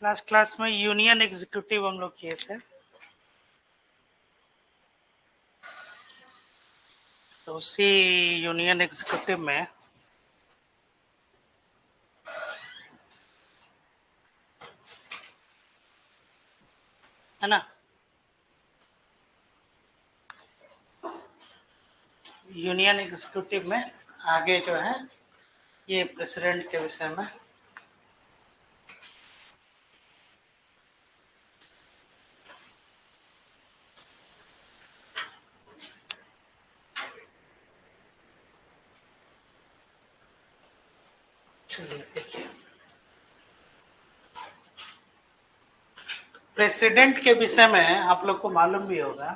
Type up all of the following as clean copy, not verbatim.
Last class में union executive हम लोग किए थे, तो उसी यूनियन एग्जीक्यूटिव में है ना, यूनियन एग्जीक्यूटिव में आगे जो है ये प्रेसिडेंट के विषय में देखिए, प्रेसिडेंट के विषय में आप लोग को मालूम भी होगा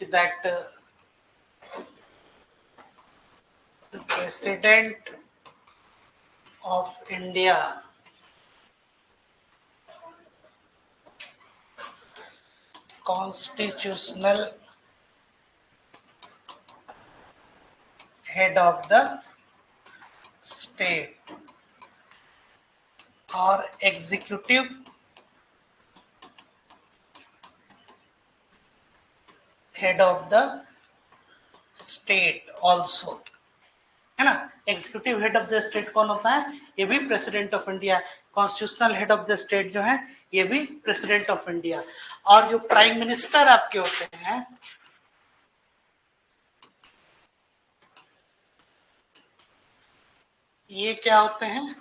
कि that the president of India constitutional head of the state और executive head of the state also, है ना। Executive head of the state कौन होता है? ये भी president of India. Constitutional head of the state जो है ये भी प्रेसिडेंट ऑफ इंडिया। और जो प्राइम मिनिस्टर आपके होते हैं ये क्या होते हैं?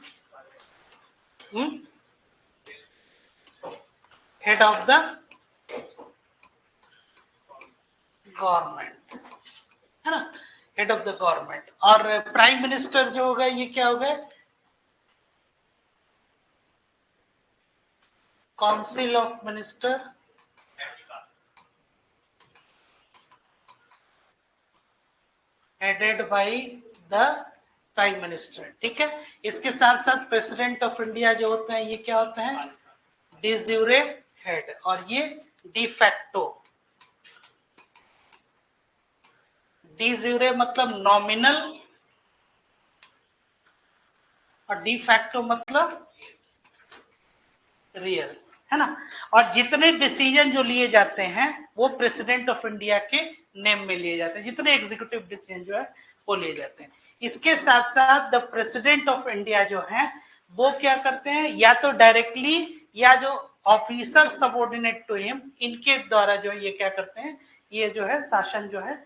हेड ऑफ द गवर्नमेंट, है ना, हेड ऑफ द गवर्नमेंट। और प्राइम मिनिस्टर जो होगा ये क्या होगा? Council of minister headed by the prime minister, ठीक है। इसके साथ साथ प्रेसिडेंट ऑफ इंडिया जो होते हैं ये क्या होते हैं? डी ज्यूरे हेड, और ये डी फैक्टो। डी ज्यूरे मतलब नॉमिनल और डी फैक्टो मतलब रियल, है ना। और जितने डिसीजन जो लिए जाते हैं वो प्रेसिडेंट ऑफ इंडिया के नेम में लिए जाते हैं, जितने एग्जीक्यूटिव डिसीजन जो है वो लिए जाते हैं। इसके साथ साथ द प्रेसिडेंट ऑफ इंडिया जो है वो क्या करते हैं, या तो डायरेक्टली या जो ऑफिसर सबऑर्डिनेट टू हिम इनके द्वारा जो है ये क्या करते हैं, ये जो है शासन जो है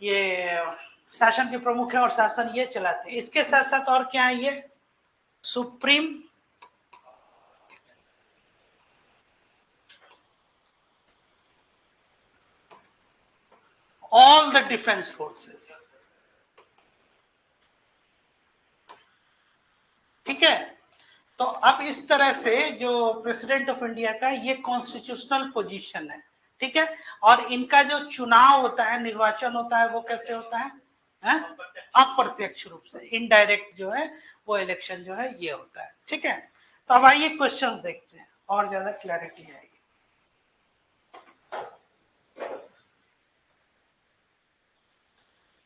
ये शासन के प्रमुख है और शासन ये चलाते हैं। इसके साथ साथ और क्या है, ये supreme all the defense forces, ठीक है। तो अब इस तरह से जो प्रेसिडेंट ऑफ इंडिया का ये कॉन्स्टिट्यूशनल पोजीशन है, ठीक है। और इनका जो चुनाव होता है, निर्वाचन होता है, वो कैसे होता है? अप्रत्यक्ष रूप से, इनडायरेक्ट जो है वो इलेक्शन जो है ये होता है, ठीक है। तो अब आइए क्वेश्चंस देखते हैं और ज्यादा क्लैरिटी आएगी।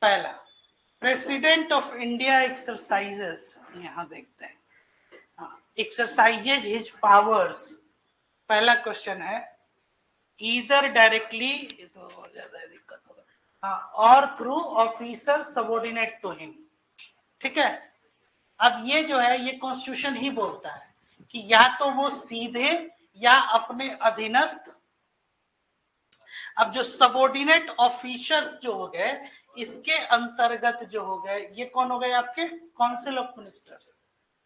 पहला, प्रेसिडेंट ऑफ इंडिया एक्सरसाइजेस, यहां देखते हैं, एक्सरसाइजेज हिज पावर्स। पहला क्वेश्चन है ईदर डायरेक्टली, तो और ज्यादा दिक्कत होगा, और through officer subordinate to him, ठीक है। अब ये जो है ये कॉन्स्टिट्यूशन ही बोलता है कि या तो वो सीधे या अपने अधीनस्थ। अब जो सबऑर्डिनेट ऑफिसर्स जो हो गए इसके अंतर्गत जो हो गए ये कौन हो गए? आपके काउंसिल ऑफ मिनिस्टर्स,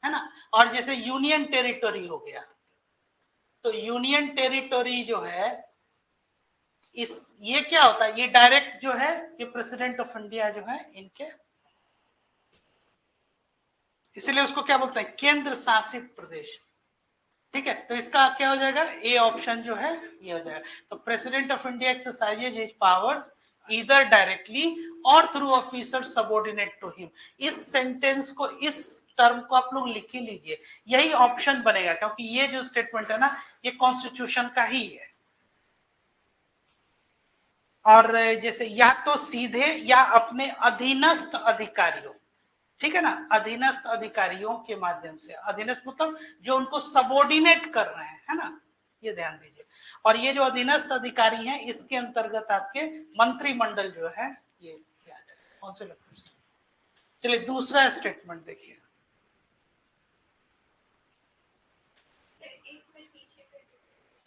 है ना। और जैसे यूनियन टेरिटरी हो गया, तो यूनियन टेरिटरी जो है इस ये क्या होता है, ये डायरेक्ट जो है ये प्रेसिडेंट ऑफ इंडिया जो है इनके, इसलिए उसको क्या बोलते हैं? केंद्र शासित प्रदेश, ठीक है। तो इसका क्या हो जाएगा? ए ऑप्शन जो है ये हो जाएगा। तो president of India exercises his powers either directly or through officer subordinate to him. इस सेंटेंस को, इस टर्म को आप लोग लिख ही लीजिए, यही ऑप्शन बनेगा, क्योंकि ये जो स्टेटमेंट है ना ये कॉन्स्टिट्यूशन का ही है। और जैसे या तो सीधे या अपने अधीनस्थ अधिकारियों, ठीक है ना, अधीनस्थ अधिकारियों के माध्यम से। अधीनस्थ मतलब जो उनको सबॉर्डिनेट कर रहे हैं, है ना, ये ध्यान दीजिए। और ये जो अधीनस्थ अधिकारी हैं, इसके अंतर्गत आपके मंत्रिमंडल जो है ये आ जाएगा। कौन से लगते हैं? चलिए दूसरा स्टेटमेंट देखिए।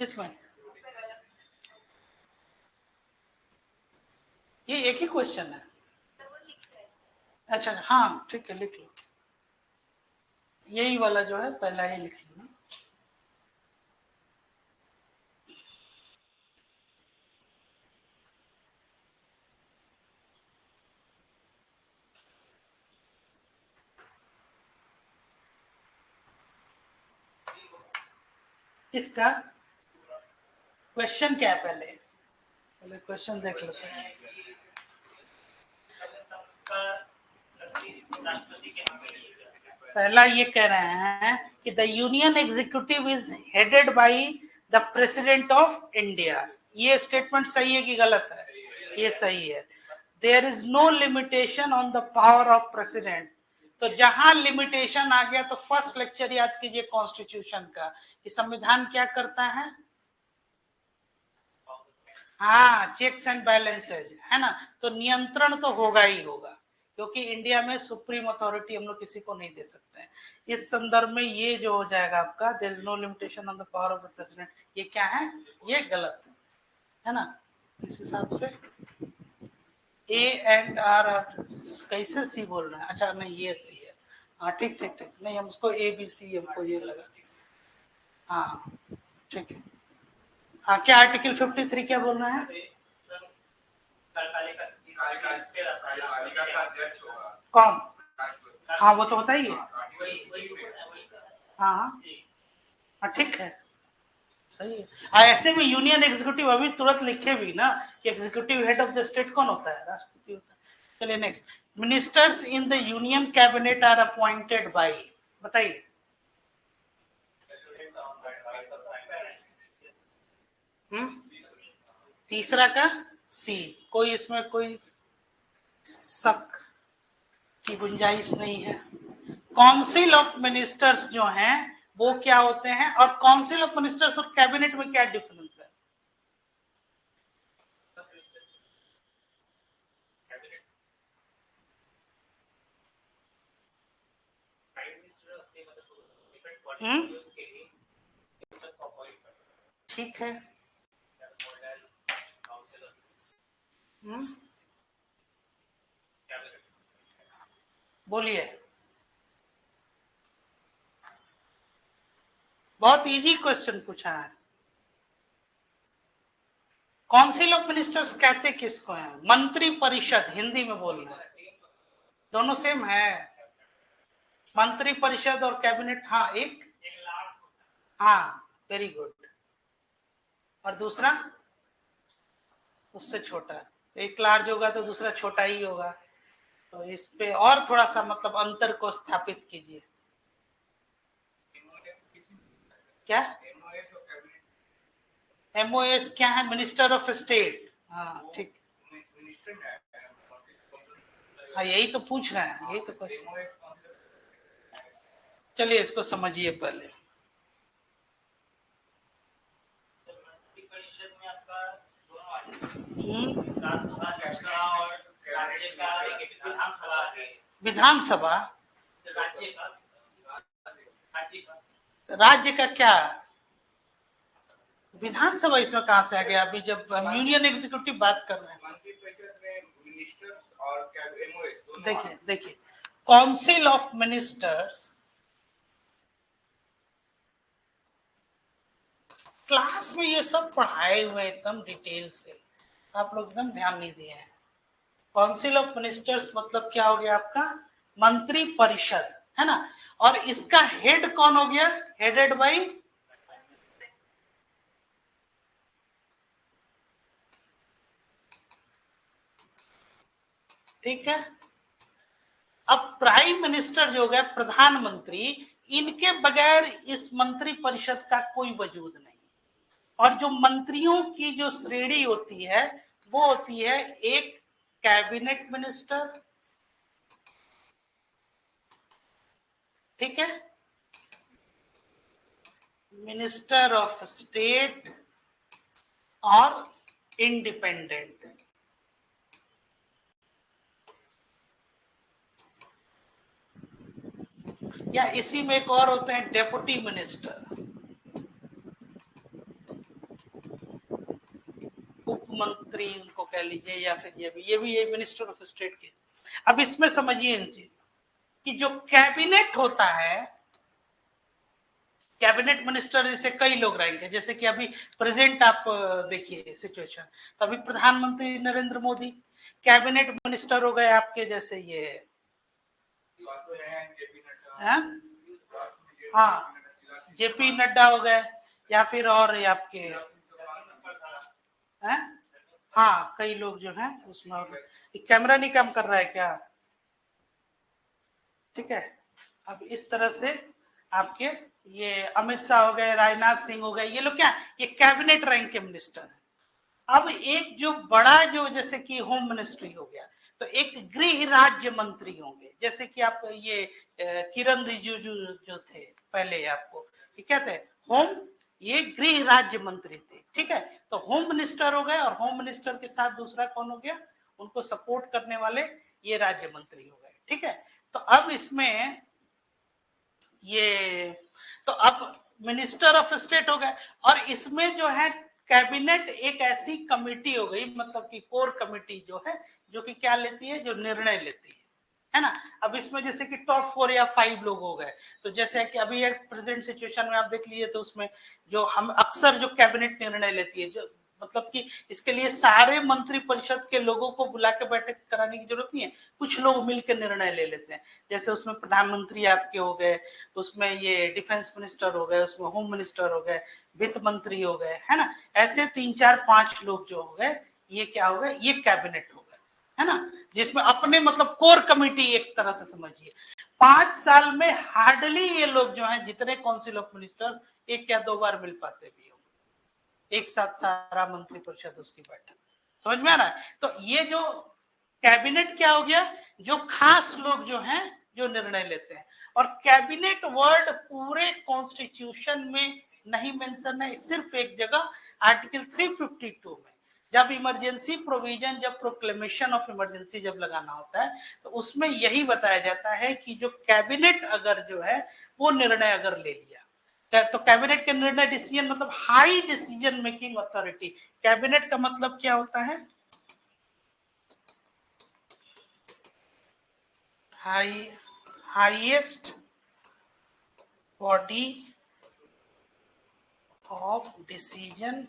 किसमें? ये एक ही क्वेश्चन है। अच्छा हाँ ठीक है, लिख लो। यही वाला जो है पहला ही लिख लो। इसका क्वेश्चन क्या है? पहले क्वेश्चन देख लेते हैं। पहला ये कह रहे हैं कि the union executive is headed by the president of India. ये स्टेटमेंट सही है कि गलत है? ये सही है। There is no limitation on the power of president. तो जहां लिमिटेशन आ गया तो फर्स्ट लेक्चर याद कीजिए कॉन्स्टिट्यूशन का, कि संविधान क्या करता है? हाँ, चेक्स एंड बैलेंसेज, है ना। तो नियंत्रण तो होगा ही होगा, क्योंकि इंडिया में सुप्रीम अथॉरिटी हम लोग किसी को नहीं दे सकते हैं। इस संदर्भ में ये जो हो जाएगा आपका, there is no limitation on the power of the president, ये क्या है? ये गलत है ना। इस हिसाब से ए एंड आर कैसे सी बोल रहे हैं? अच्छा नहीं, ये सी है। हाँ ठीक ठीक ठीक, नहीं हम उसको ए बी सी हमको ये लगा। हाँ ठीक है। हाँ क्या आर्टिकल 53 क्या बोल रहे हैं? कौन? हाँ वो तो बताइए। हाँ हाँ ठीक है, सही है। ऐसे में यूनियन एग्जीक्यूटिव अभी तुरंत लिखे भी ना कि executive head of the state कौन होता है? राष्ट्रपति होता है। चलिए next, ministers in the union cabinet are appointed by, बताइए। तीसरा का सी, कोई इसमें कोई शक की गुंजाइश नहीं है। काउंसिल ऑफ मिनिस्टर्स जो हैं वो क्या होते हैं, और काउंसिल ऑफ मिनिस्टर्स और कैबिनेट में क्या डिफरेंस है? ठीक है। बोलिए। बहुत इजी क्वेश्चन पूछा है। काउंसिल ऑफ मिनिस्टर्स कहते किसको है? मंत्री परिषद, हिंदी में बोलना। दोनों सेम है। मंत्री परिषद और कैबिनेट, हाँ एक, हाँ वेरी गुड। और दूसरा उससे छोटा, एक लार्ज होगा तो दूसरा छोटा ही होगा। तो इस पे और थोड़ा सा मतलब अंतर को स्थापित कीजिए। क्या एमओएस क्या है? Minister of state. हाँ ठीक, हाँ यही तो पूछ रहे हैं, यही तो क्वेश्चन। चलिए इसको समझिए पहले। विधानसभा, राज्य का क्या? विधानसभा इसमें कहां से आ गया? अभी जब हम यूनियन एग्जीक्यूटिव बात कर रहे हैं, देखिए देखिए, काउंसिल ऑफ मिनिस्टर्स, क्लास में ये सब पढ़ाए हुए एकदम डिटेल से, आप लोग एकदम ध्यान नहीं दिए हैं। काउंसिल ऑफ मिनिस्टर्स मतलब क्या हो गया आपका? मंत्री परिषद, है ना। और इसका हेड कौन हो गया? हेडेड बाय, ठीक है। अब प्राइम मिनिस्टर जो हो गया, प्रधानमंत्री, इनके बगैर इस मंत्री परिषद का कोई वजूद नहीं। और जो मंत्रियों की जो श्रेणी होती है वो होती है, एक कैबिनेट मिनिस्टर, ठीक है, मिनिस्टर ऑफ स्टेट और इंडिपेंडेंट। या इसी में एक और होते हैं डेप्यूटी मिनिस्टर, उप मंत्री उनको कह लीजिए, या फिर ये भी मिनिस्टर ऑफ स्टेट के। अब इसमें समझिए इन चीज कि जो कैबिनेट होता है, कैबिनेट मिनिस्टर जैसे कई लोग रहेंगे, जैसे कि अभी प्रेजेंट आप देखिए सिचुएशन, तो अभी प्रधानमंत्री नरेंद्र मोदी, कैबिनेट मिनिस्टर हो गए आपके जैसे ये हाँ जेपी नड्डा हो गए, या फिर और ये आपके हैं, हाँ कई लोग जो हैं उसमें। कैमरा नहीं काम कर रहा है क्या? ठीक है, अब इस तरह से आपके ये अमित शाह हो गए, राजनाथ सिंह हो गए, ये लोग क्या, ये कैबिनेट रैंक के मिनिस्टर है। अब एक जो बड़ा जो जैसे कि होम मिनिस्ट्री हो गया, तो एक गृह राज्य मंत्री होंगे, जैसे कि आप ये किरण रिजिजू जो थे पहले, आपको ये क्या थे, होम, ये गृह राज्य मंत्री थे। ठीक है, तो होम मिनिस्टर हो गए, और होम मिनिस्टर के साथ दूसरा कौन हो गया, उनको सपोर्ट करने वाले ये राज्य मंत्री हो गए। ठीक है, तो अब इसमें ये, तो अब मिनिस्टर ऑफ स्टेट हो गए, और इसमें जो है कैबिनेट एक ऐसी कमेटी हो गई, मतलब कि कोर कमेटी जो है, जो कि क्या लेती है, जो निर्णय लेती है ना। अब इसमें जैसे कि टॉप 4 या 5 लोग हो गए, तो जैसे कि अभी एक प्रेजेंट सिचुएशन में आप देख लीजिए, तो उसमें जो हम अक्सर जो कैबिनेट निर्णय लेती है, जो मतलब कि इसके लिए सारे मंत्री परिषद के लोगों को बुला के बैठक कराने की जरूरत नहीं है, कुछ लोग मिलकर निर्णय ले लेते हैं। जैसे उसमें प्रधानमंत्री आपके हो गए, उसमें ये डिफेंस मिनिस्टर हो गए, उसमें होम मिनिस्टर हो गए, वित्त मंत्री हो गए, है ना, ऐसे 3 4 5 लोग जो हो गए, ये क्या हो गए, ये कैबिनेट हो गए, है ना, जिसमें अपने मतलब कोर कमेटी एक तरह से समझिए। 5 साल में हार्डली ये लोग जो हैं, जितने काउंसिल ऑफ मिनिस्टर, 1 या 2 बार मिल पाते भी होंगे एक साथ, सारा मंत्री परिषद उसकी बैठक, समझ में आ रहा है। तो ये जो कैबिनेट क्या हो गया, जो खास लोग जो हैं, जो निर्णय लेते हैं। और कैबिनेट वर्ड पूरे कॉन्स्टिट्यूशन में नहीं मेंशन है, सिर्फ एक जगह आर्टिकल 352 में, जब इमरजेंसी प्रोविजन, जब प्रोक्लेमेशन ऑफ इमरजेंसी जब लगाना होता है, तो उसमें यही बताया जाता है कि जो कैबिनेट अगर जो है वो निर्णय अगर ले लिया, तो कैबिनेट के निर्णय, डिसीजन मतलब high decision making authority. Cabinet का मतलब क्या होता है, highest body of decision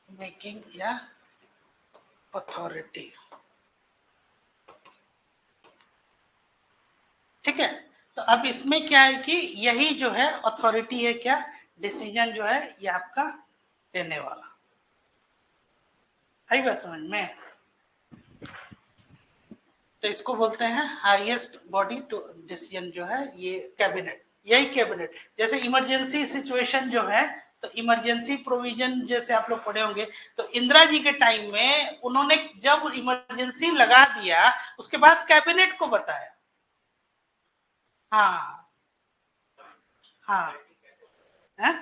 making या अथॉरिटी। ठीक है, तो अब इसमें क्या है कि यही जो है अथॉरिटी है, क्या, डिसीजन जो है ये आपका लेने वाला। आई बात समझ में? तो इसको बोलते हैं हाईएस्ट बॉडी टू डिसीजन जो है ये कैबिनेट, यही कैबिनेट। जैसे इमरजेंसी सिचुएशन जो है, तो इमरजेंसी प्रोविजन जैसे आप लोग पढ़े होंगे, तो इंदिरा जी के टाइम में उन्होंने जब इमरजेंसी लगा दिया, उसके बाद कैबिनेट को बताया। हाँ हाँ है?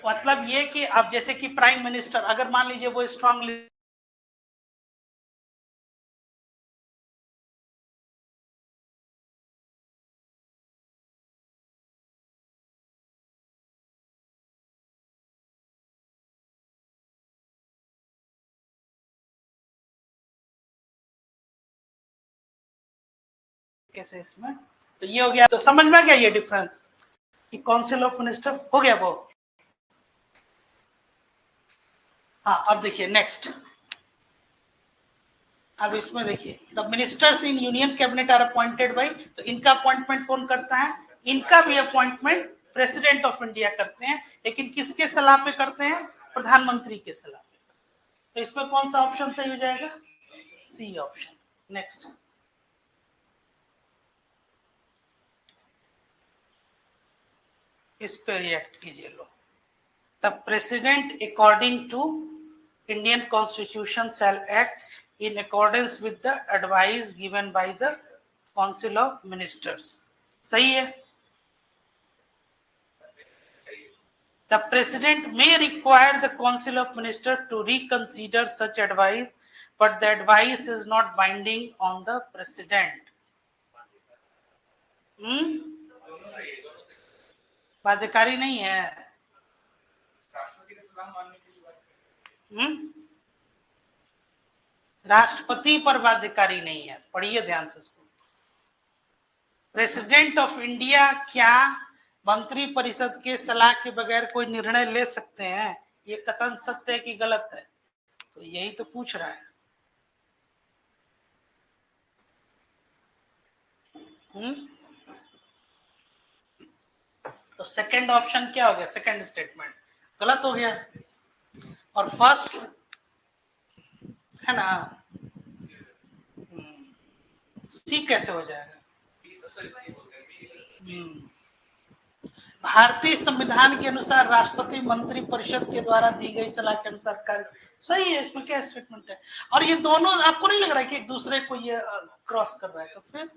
मतलब ये कि अब जैसे कि प्राइम मिनिस्टर अगर मान लीजिए वो स्ट्रांगली कैसे इसमें, तो ये हो गया, तो समझ में आ गया ये डिफरेंस कि काउंसिल ऑफ मिनिस्टर हो गया वो। हाँ अब देखिए नेक्स्ट, अब इसमें देखिए, the ministers in union cabinet are appointed by, तो इनका अपॉइंटमेंट कौन करता है, इनका भी अपॉइंटमेंट प्रेसिडेंट ऑफ इंडिया करते हैं, लेकिन किसके सलाह पे करते हैं, प्रधानमंत्री के सलाह पे। तो इसमें कौन सा ऑप्शन सही हो जाएगा, सी ऑप्शन। नेक्स्ट, इस पे रिएक्ट कीजिए लो। The president according to Indian constitution shall act in accordance with the advice given by the Council of Ministers. सही है. The President may require the Council of Ministers to reconsider such advice, but the advice is not binding on the President. बाध्यकारी नहीं है. राष्ट्रपति पर बाध्यकारी नहीं है. पढ़िए ध्यान से इसको. प्रेसिडेंट ऑफ इंडिया क्या मंत्री परिषद के सलाह के बगैर कोई निर्णय ले सकते हैं? ये कथन सत्य है कि गलत है? तो यही तो पूछ रहा है. तो सेकंड ऑप्शन क्या हो गया? सेकंड स्टेटमेंट गलत हो गया. और फर्स्ट है ना, सी कैसे हो जाएगा? भारतीय संविधान के अनुसार राष्ट्रपति मंत्री परिषद के द्वारा दी गई सलाह के अनुसार कार्य. सही है. इसमें क्या स्टेटमेंट है? और ये दोनों आपको नहीं लग रहा है कि एक दूसरे को ये क्रॉस कर रहा है? तो फिर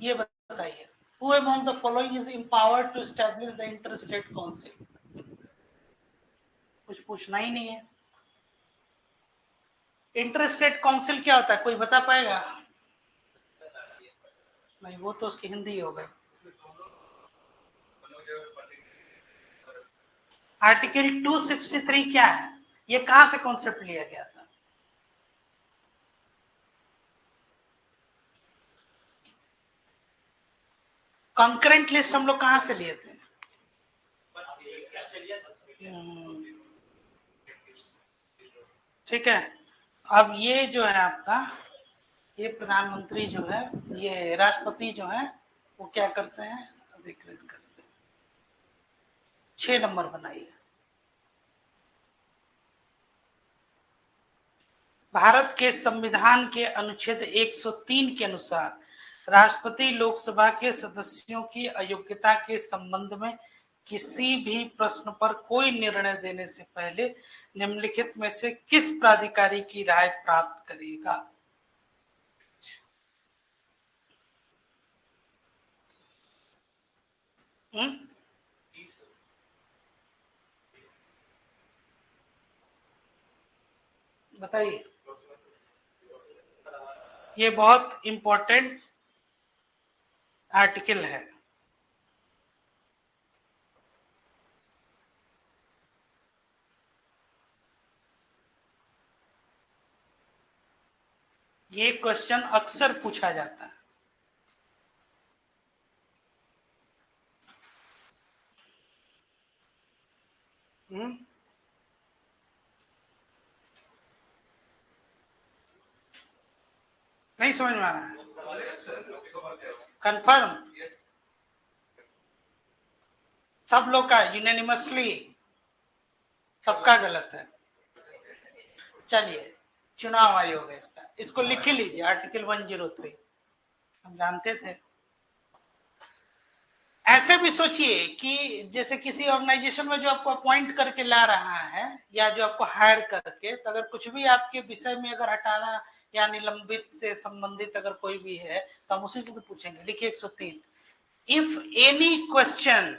ये बताइए, who among the following is empowered to establish the interstate council? कुछ पूछना ही नहीं है. इंटरस्टेट काउंसिल क्या होता है? कोई बता पाएगा? नहीं, वो तो उसकी हिंदी हो गई. आर्टिकल 263 क्या है? ये कहां से कॉन्सेप्ट लिया गया था? कंकरेंट लिस्ट हम लोग कहां से लिए थे? ठीक है. अब ये जो है आपका, ये प्रधानमंत्री जो है, ये राष्ट्रपति जो है, वो क्या करते हैं? अधिकृत करते हैं. 6 नंबर बनाइए. भारत के संविधान के अनुच्छेद 103 के अनुसार राष्ट्रपति लोकसभा के सदस्यों की अयोग्यता के संबंध में किसी भी प्रश्न पर कोई निर्णय देने से पहले निम्नलिखित में से किस प्राधिकारी की राय प्राप्त करेगा? बताइए. ये बहुत इंपॉर्टेंट आर्टिकल है. ये क्वेश्चन अक्सर पूछा जाता है. नहीं समझ में आ रहा है? कंफर्म सब लोग का यूनानिमसली सबका गलत है. चलिए, चुनाव आयोग है इसका, इसको लिख ही लीजिए. आर्टिकल 103 हम जानते थे. ऐसे भी सोचिए कि जैसे किसी ऑर्गेनाइजेशन में जो आपको अपॉइंट करके ला रहा है या जो आपको हायर करके, तो अगर कुछ भी आपके विषय में अगर हटाना या निलंबित से संबंधित अगर कोई भी है तो हम उसी से तो पूछेंगे. लिखिए 103. If any question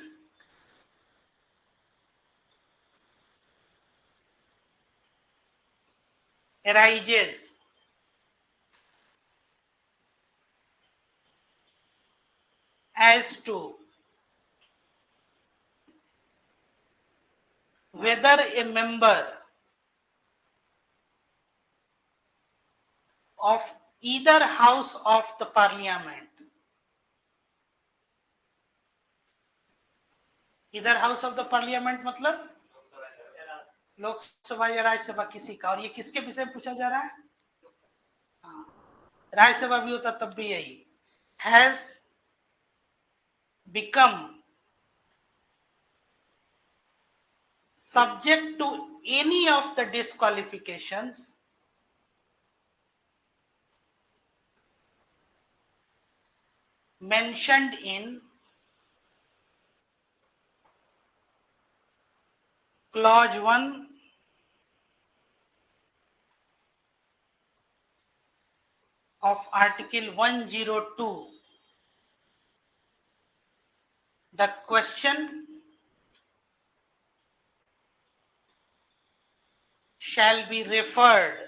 arises as to whether a member of either house of the parliament, either house of the parliament मतलब लोकसभा या राज्यसभा किसी का, और ये किसके विषय में पूछा जा रहा है? राज्यसभा भी होता तब भी यही. Has become subject to any of the disqualifications mentioned in clause 1 of Article 102, the question shall be referred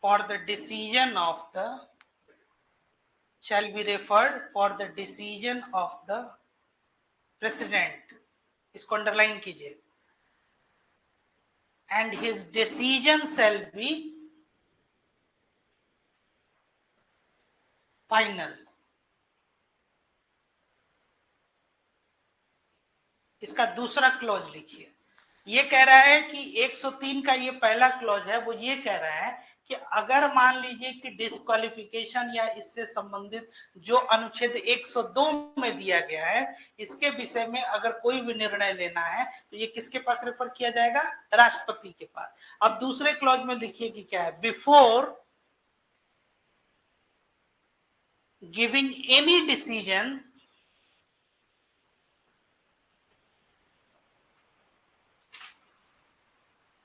for the decision of the president. इसको अंडरलाइन कीजिए. And his decision shall be final. इसका दूसरा clause लिखिए. ये कह रहा है कि 103 का ये पहला क्लॉज है, वो ये कह रहा है कि अगर मान लीजिए कि डिस्क्वालिफिकेशन या इससे संबंधित जो अनुच्छेद 102 में दिया गया है, इसके विषय में अगर कोई भी निर्णय लेना है तो ये किसके पास रेफर किया जाएगा? राष्ट्रपति के पास. अब दूसरे क्लॉज में देखिए कि क्या है. Before giving any decision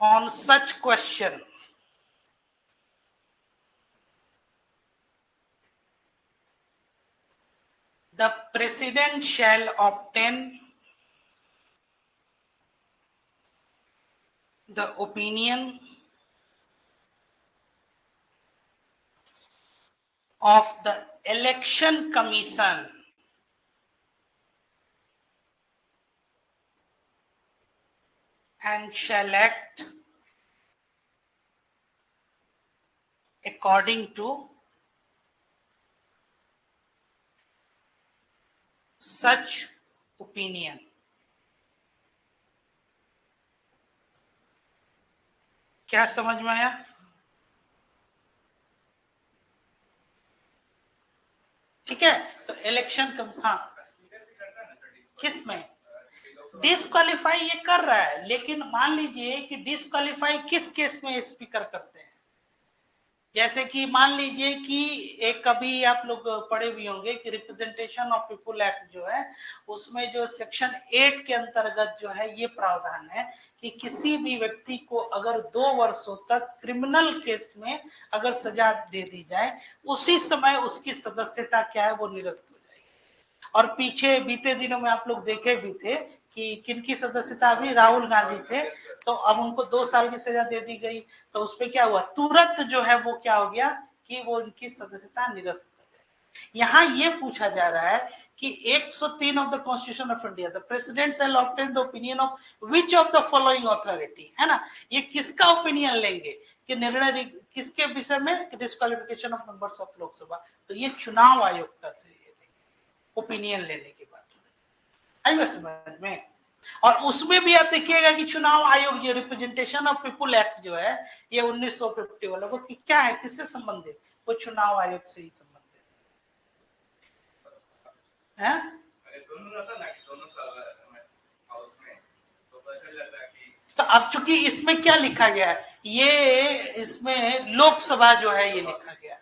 on such question, the president shall obtain the opinion of the election commission and shall act according to such opinion. क्या समझ में आया? ठीक है. तो इलेक्शन हाँ, किस में डिस्क्वालीफाई ये कर रहा है, लेकिन मान लीजिए कि डिस्क्वालीफाई किस केस में स्पीकर करते हैं. जैसे कि मान लीजिए कि एक कभी आप लोग पढ़े भी होंगे कि रिप्रेजेंटेशन ऑफ पीपुल एक्ट जो है, उसमें जो सेक्शन 8 के अंतर्गत जो है ये प्रावधान है कि किसी भी व्यक्ति को अगर 2 वर्षों तक क्रिमिनल केस में अगर सजा दे दी जाए, उसी समय उसकी सदस्यता क्या है वो निरस्त हो जाएगी. और पीछे बीते दिनों में आप लोग देखे भी थे कि किनकी सदस्यता, अभी राहुल गांधी थे, तो अब उनको 2 साल की सजा दे दी गई. तो उसपे क्या हुआ, तुरंत जो है वो क्या हो गया कि वो उनकी सदस्यता निरस्त कर गई. यहाँ ये पूछा जा रहा है कि 103 of the constitution of India, the president shell obtain the opinion of which of the following authority, है ना. ये किसका ओपिनियन लेंगे कि निर्णय किसके विषय में, disqualification of members of Lok Sabha. तो ये चुनाव आयोग का से ओपिनियन लेने के बाद आई समझ में. और उसमें भी आप देखिएगा कि चुनाव आयोग, ये रिप्रेजेंटेशन ऑफ पीपुल एक्ट जो है ये 1950 वाला, वो क्या है, किससे संबंधित, वो चुनाव आयोग से ही संबंधित है. तो अब चूंकि इसमें क्या लिखा गया है, ये इसमें लोकसभा जो है ये लिखा गया,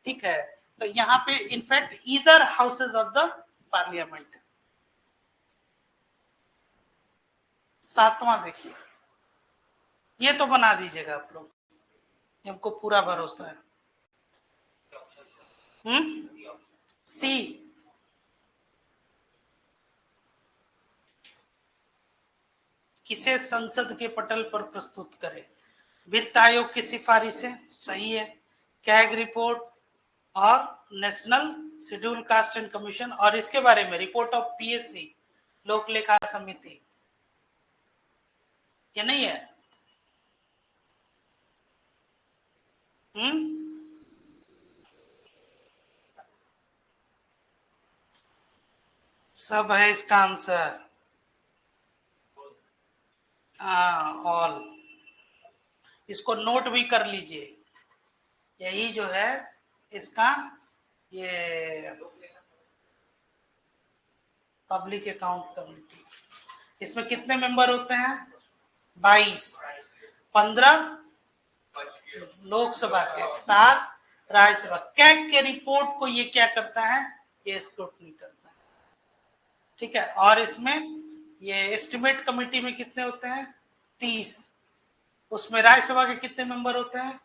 ठीक है. तो यहाँ पे in fact either houses of the parliament. 7वां देखिए, ये तो बना दीजिएगा आप लोग, हमको पूरा भरोसा है. सी, किसे संसद के पटल पर प्रस्तुत करे. वित्त आयोग की सिफारिशें सही है, कैग रिपोर्ट और national schedule caste and commission, और इसके बारे में रिपोर्ट ऑफ पीएससी लोक लेखा समिति, ये नहीं है. सब है इसका आंसर. ऑल, इसको नोट भी कर लीजिए. यही जो है इसका ये पब्लिक अकाउंट कमेटी, इसमें कितने मेंबर होते हैं? 22. 15 लोकसभा के, 7 राज्यसभा. कैग के रिपोर्ट को ये क्या करता है, ये स्क्रूटनी करता है, ठीक है. और इसमें ये एस्टिमेट कमेटी में कितने होते हैं? 30. उसमें राज्यसभा के कितने मेंबर होते हैं?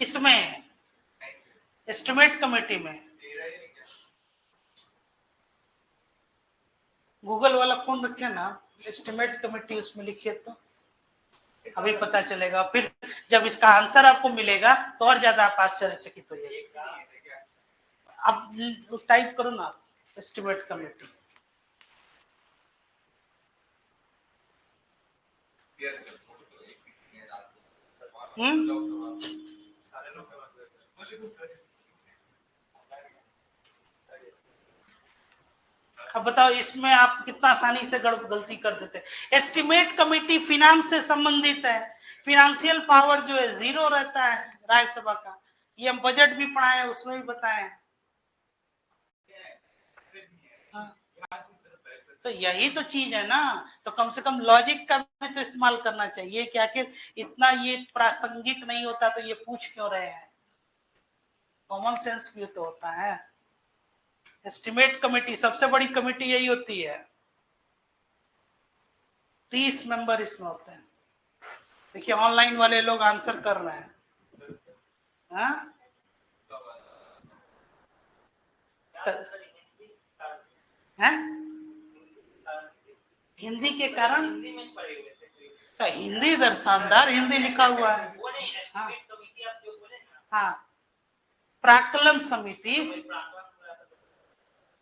किसमें? एस्टिमेट कमेटी में। गूगल वाला फोन रखे ना, एस्टिमेट कमेटी उसमें लिखिए तो अभी पता चलेगा। फिर जब इसका आंसर आपको मिलेगा तो और ज्यादा आप आश्चर्यचकित हो जाएंगे। अब टाइप करो ना, एस्टिमेट कमेटी। अब बताओ इसमें आप कितना आसानी से गलती कर देते। एस्टिमेट कमेटी फिनांस से संबंधित है, फिनेंशियल पावर जो है 0 रहता है राज्यसभा का। ये हम बजट भी पढ़ाए हैं, उसमें भी बताए हैं। हाँ। तो यही तो चीज है ना, तो कम से कम लॉजिक का भी तो इस्तेमाल करना चाहिए कि आखिर इतना ये प्रासंगिक नहीं होता तो ये पूछ क्यों रहे हैं। कॉमन सेंस भी तो होता है। एस्टिमेट कमेटी सबसे बड़ी कमेटी यही होती है, 30 मेंबर इसमें होते हैं। देखिए ऑनलाइन वाले लोग आंसर कर रहे हैं। हाँ? हैं? हिंदी के कारण तो हिंदी इधर शानदार हिंदी लिखा हुआ है। हाँ, हाँ। प्राक्कलन समिति,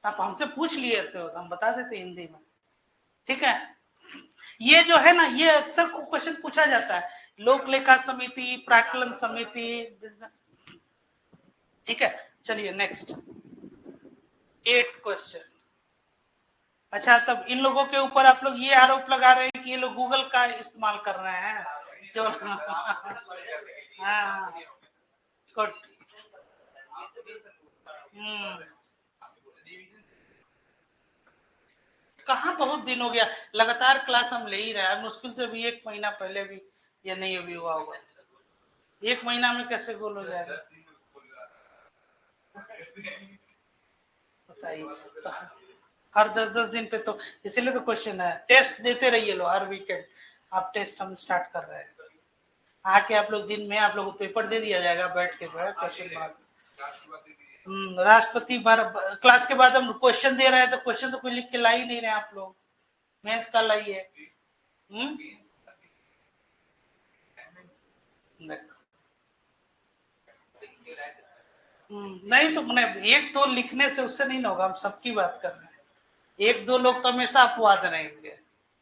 आप हमसे पूछ लिए थे तो हम बता देते हिंदी में। ठीक है, ये जो है ना, ये अक्सर क्वेश्चन पूछा जाता है, लोक लेखा समिति, प्राक्कलन समिति, बिजनेस। ठीक है, चलिए नेक्स्ट 8th क्वेश्चन। अच्छा, तब इन लोगों के ऊपर आप लोग ये आरोप लगा रहे हैं कि ये लोग गूगल का इस्तेमाल कर रहे हैं जो हाँ, गुड। कहाँ बहुत दिन हो गया, लगातार क्लास हम ले ही रहे हैं, मुश्किल से भी 1 महीना पहले भी ये नहीं अभी हुआ होगा। 1 महीना में कैसे गोल हो जाएगा बताइए। हर 10-10 दिन पे तो इसीलिए तो क्वेश्चन है, टेस्ट देते रहिए लो हर वीकेंड। आप टेस्ट हम स्टार्ट कर रहे हैं, आके आप लोग दिन में आप लोग को पेपर दे दिया जाएगा बैठ के जो है क्वेश्चन बाद। राष्ट्रपति क्लास के बाद हम क्वेश्चन दे रहे हैं तो क्वेश्चन तो कोई लिख के ला ही नहीं रहे आप लोग, मेंस का लाइए। नहीं तो मैंने 1-2 लिखने से उससे नहीं होगा, हम सबकी बात कर रहे हैं। 1-2 लोग तो हमेशा अपवाद रहेंगे,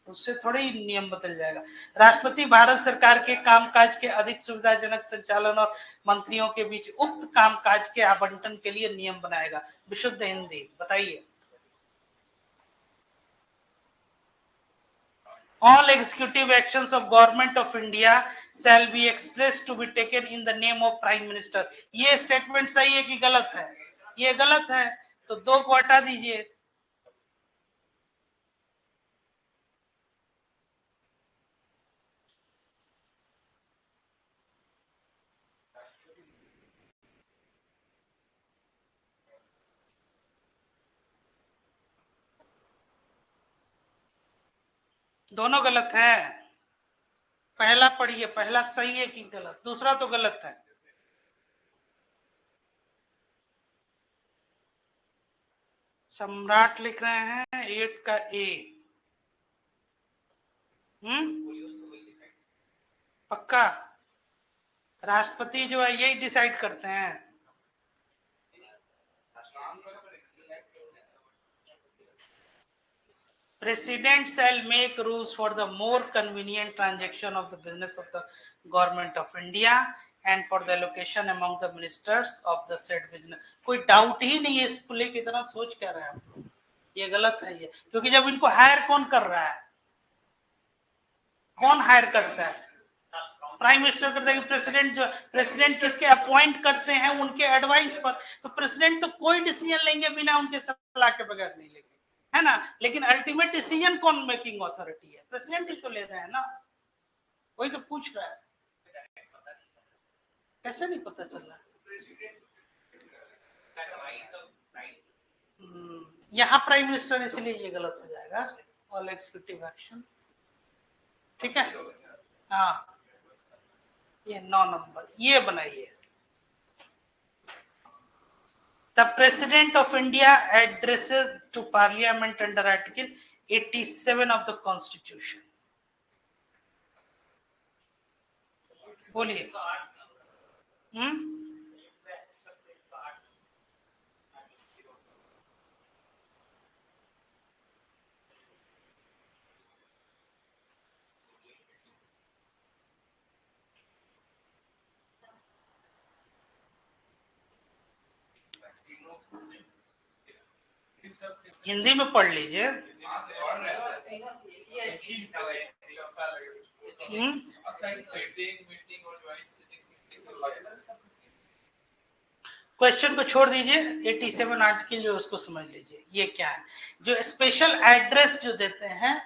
उससे थोड़ी ही नियम बदल जाएगा। राष्ट्रपति भारत सरकार के कामकाज के अधिक सुविधाजनक संचालन और मंत्रियों के बीच उक्त कामकाज के आवंटन के लिए नियम बनाएगा। विशुद्ध हिंदी बताइए। All executive actions of government of India shall be expressed to be taken in the name of Prime Minister। ये स्टेटमेंट सही है कि गलत है? ये गलत है, तो 2 को हटा दीजिए। दोनों गलत है। पहला पढ़िए, पहला सही है कि गलत? दूसरा तो गलत है। सम्राट लिख रहे हैं 8 का ए। पक्का? राष्ट्रपति जो है यही डिसाइड करते हैं। President shall make rules for the more convenient transaction of the business of the government of India and for the allocation among the ministers of the said business। कोई डाउट ही नहीं है इस पुले की तरह, सोच क्या रहे हैं? ये गलत है ये, क्योंकि जब इनको हायर कौन कर रहा है? कौन हायर करता है? प्राइम मिनिस्टर करता है। प्रेसिडेंट जो प्रेसिडेंट किसके अपॉइंट करते हैं? उनके एडवाइस पर। तो प्रेसिडेंट तो कोई डिसीजन लेंगे बिना उनके सलाह के बगैर नहीं लेंगे, है ना? लेकिन अल्टीमेट डिसीजन कौन मेकिंग अथॉरिटी है? प्रेसिडेंट ही तो ले रहे हैं ना, वही तो पूछ रहा है। कैसे नहीं पता चल रहा? यहाँ प्राइम मिनिस्टर, इसलिए ये गलत हो जाएगा। जाएगा, ऑल एग्जीक्यूटिव एक्शन। ठीक है, हाँ ये 9 नंबर ये बनाइए। The President of India addresses to Parliament under Article 87 of the Constitution. बोलिए। हिंदी में पढ़ लीजिए। क्वेश्चन को छोड़ दीजिए, 87 आर्टिकल जो उसको समझ लीजिए ये क्या है। जो स्पेशल एड्रेस जो देते हैं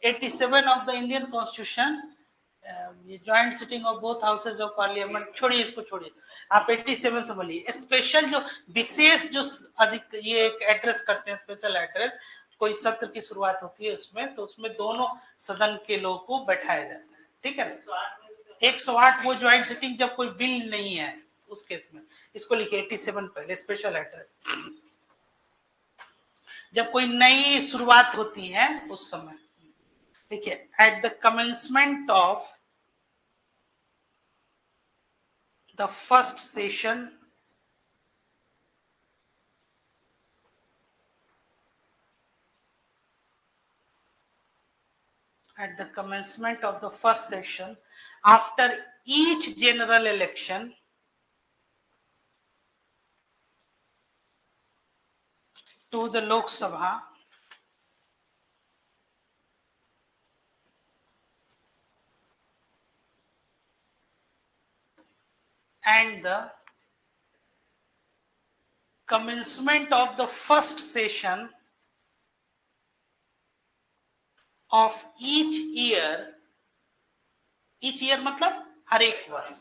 87 ऑफ द इंडियन कॉन्स्टिट्यूशन, ये joint sitting of both houses of parliament, छोड़िए इसको छोड़िए, आप 87 समझिए। स्पेशल जो विशेष जो अधिक ये एक एड्रेस करते हैं, स्पेशल एड्रेस, कोई सत्र की शुरुआत होती है उसमें, तो उसमें दोनों सदन के लोगों को बैठाया जाता है। ठीक है, 108 वो ज्वाइंट सिटिंग जब कोई बिल नहीं है उस केस में, इसको लिखिए 87 पहले, स्पेशल एड्रेस। जब कोई नई शुरुआत होती है उस समय देखिए, at the commencement of the first session at the commencement of the first session after each general election to the Lok Sabha and the commencement of the first session of each year मतलब हर एक वर्ष,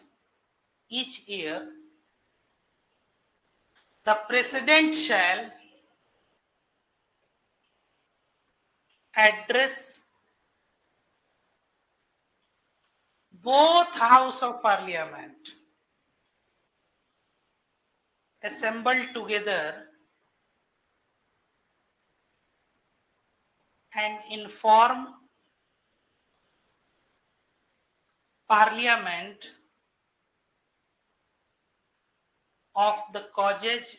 each year the president shall address both house of parliament assembled together and inform Parliament of the causes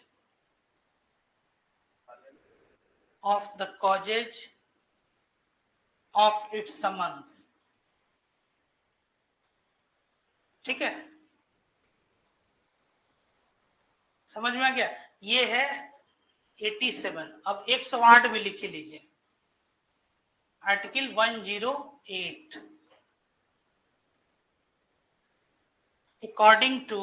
of its summons। ठीक है, समझ में आ गया? ये है 87। अब 108 भी लिख लीजिए, article 108। According to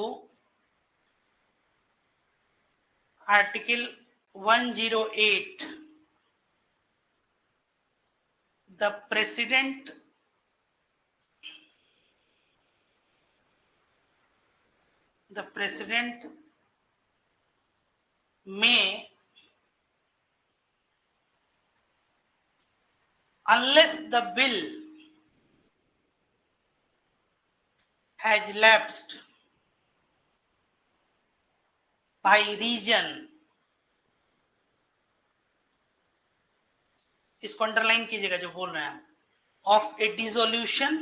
Article 108, the President may, unless the bill has lapsed by reason, इसको अंडरलाइन कीजिएगा जो बोल रहे हैं, of a dissolution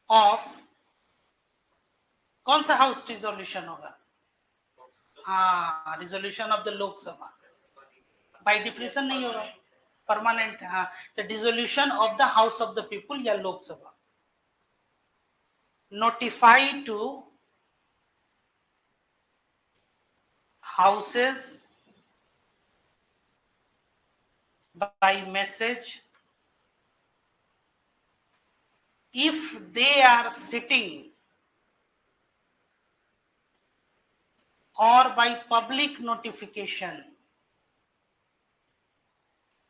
of, कौन सा हाउस डिसोल्यूशन होगा? हाँ, dissolution of the Lok Sabha, by definition नहीं होगा, परमानेंट। हाँ, the dissolution of the house of the people या Lok Sabha, notify to houses by message if they are sitting or by public notification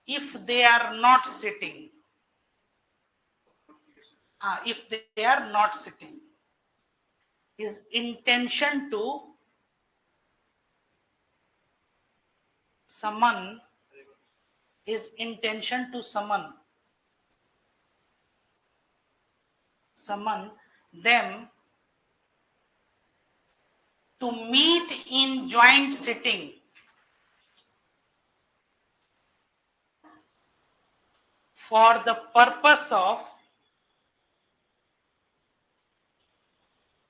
if they are not sitting। if they are not sitting, his intention to summon, his intention to summon them to meet in joint sitting for the purpose of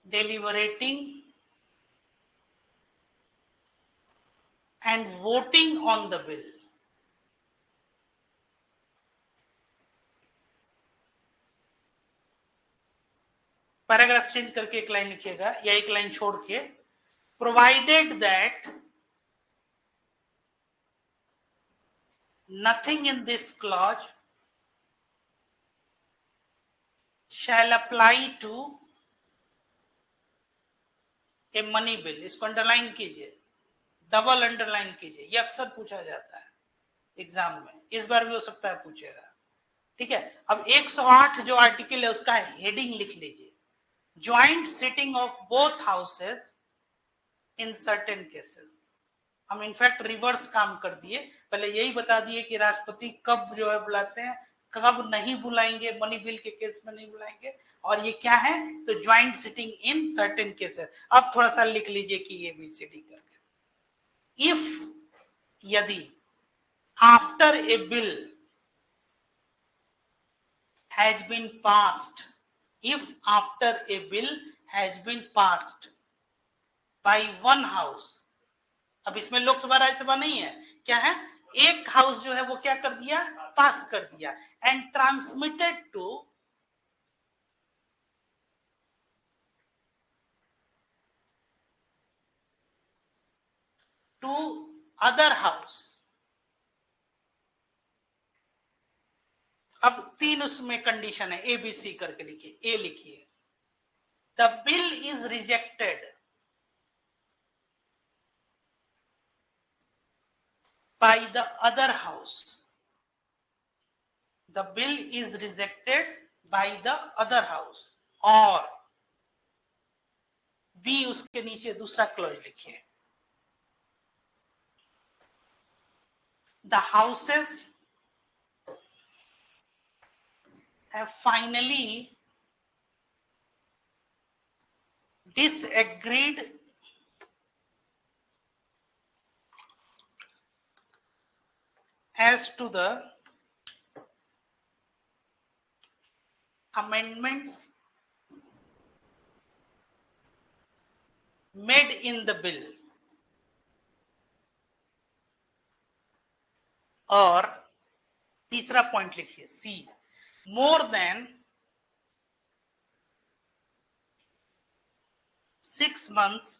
deliberating and voting on the bill. Paragraph change करके एक line लिखिएगा या एक line छोड़ के, provided that nothing in this clause shall apply to a money bill. इसको underline कीजिए, double underline कीजिए, ये अक्सर पूछा जाता है एग्जाम में, इस बार भी हो सकता है पूछेगा। ठीक है, अब 108 जो आर्टिकल है उसका हेडिंग लिख लीजिए, joint sitting of both houses in certain cases. हम इनफैक्ट रिवर्स काम कर दिए, पहले यही बता दिए कि राष्ट्रपति कब जो है बुलाते हैं, कब नहीं बुलाएंगे, मनी बिल के केस में नहीं बुलाएंगे, और ये क्या है तो joint sitting in certain cases. अब थोड़ा सा लिख लीजिए कि ये ABCD करके, इफ यदि after a bill has been passed, if after a bill has been passed by one house, अब इसमें लोकसभा राज्यसभा नहीं है, क्या है, एक हाउस जो है वो क्या कर दिया, पास कर दिया, and transmitted to other house. अब 3 उसमें कंडीशन है, ABC करके लिखिए, ए लिखिए, the bill is rejected by the other house, the bill is rejected by the other house, और B उसके नीचे दूसरा क्लॉज लिखिए, the houses have finally disagreed as to the amendments made in the bill, और तीसरा point लिखिए C, more than 6 months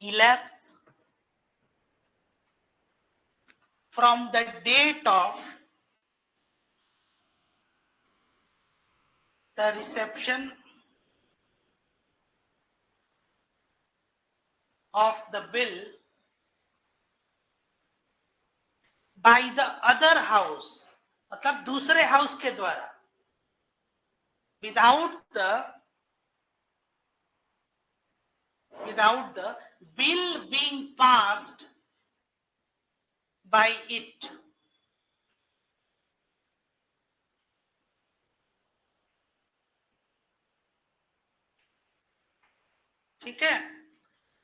elapse from the date of the reception of the bill by the other house, मतलब दूसरे house के द्वारा, without the bill being passed by it, ठीक है,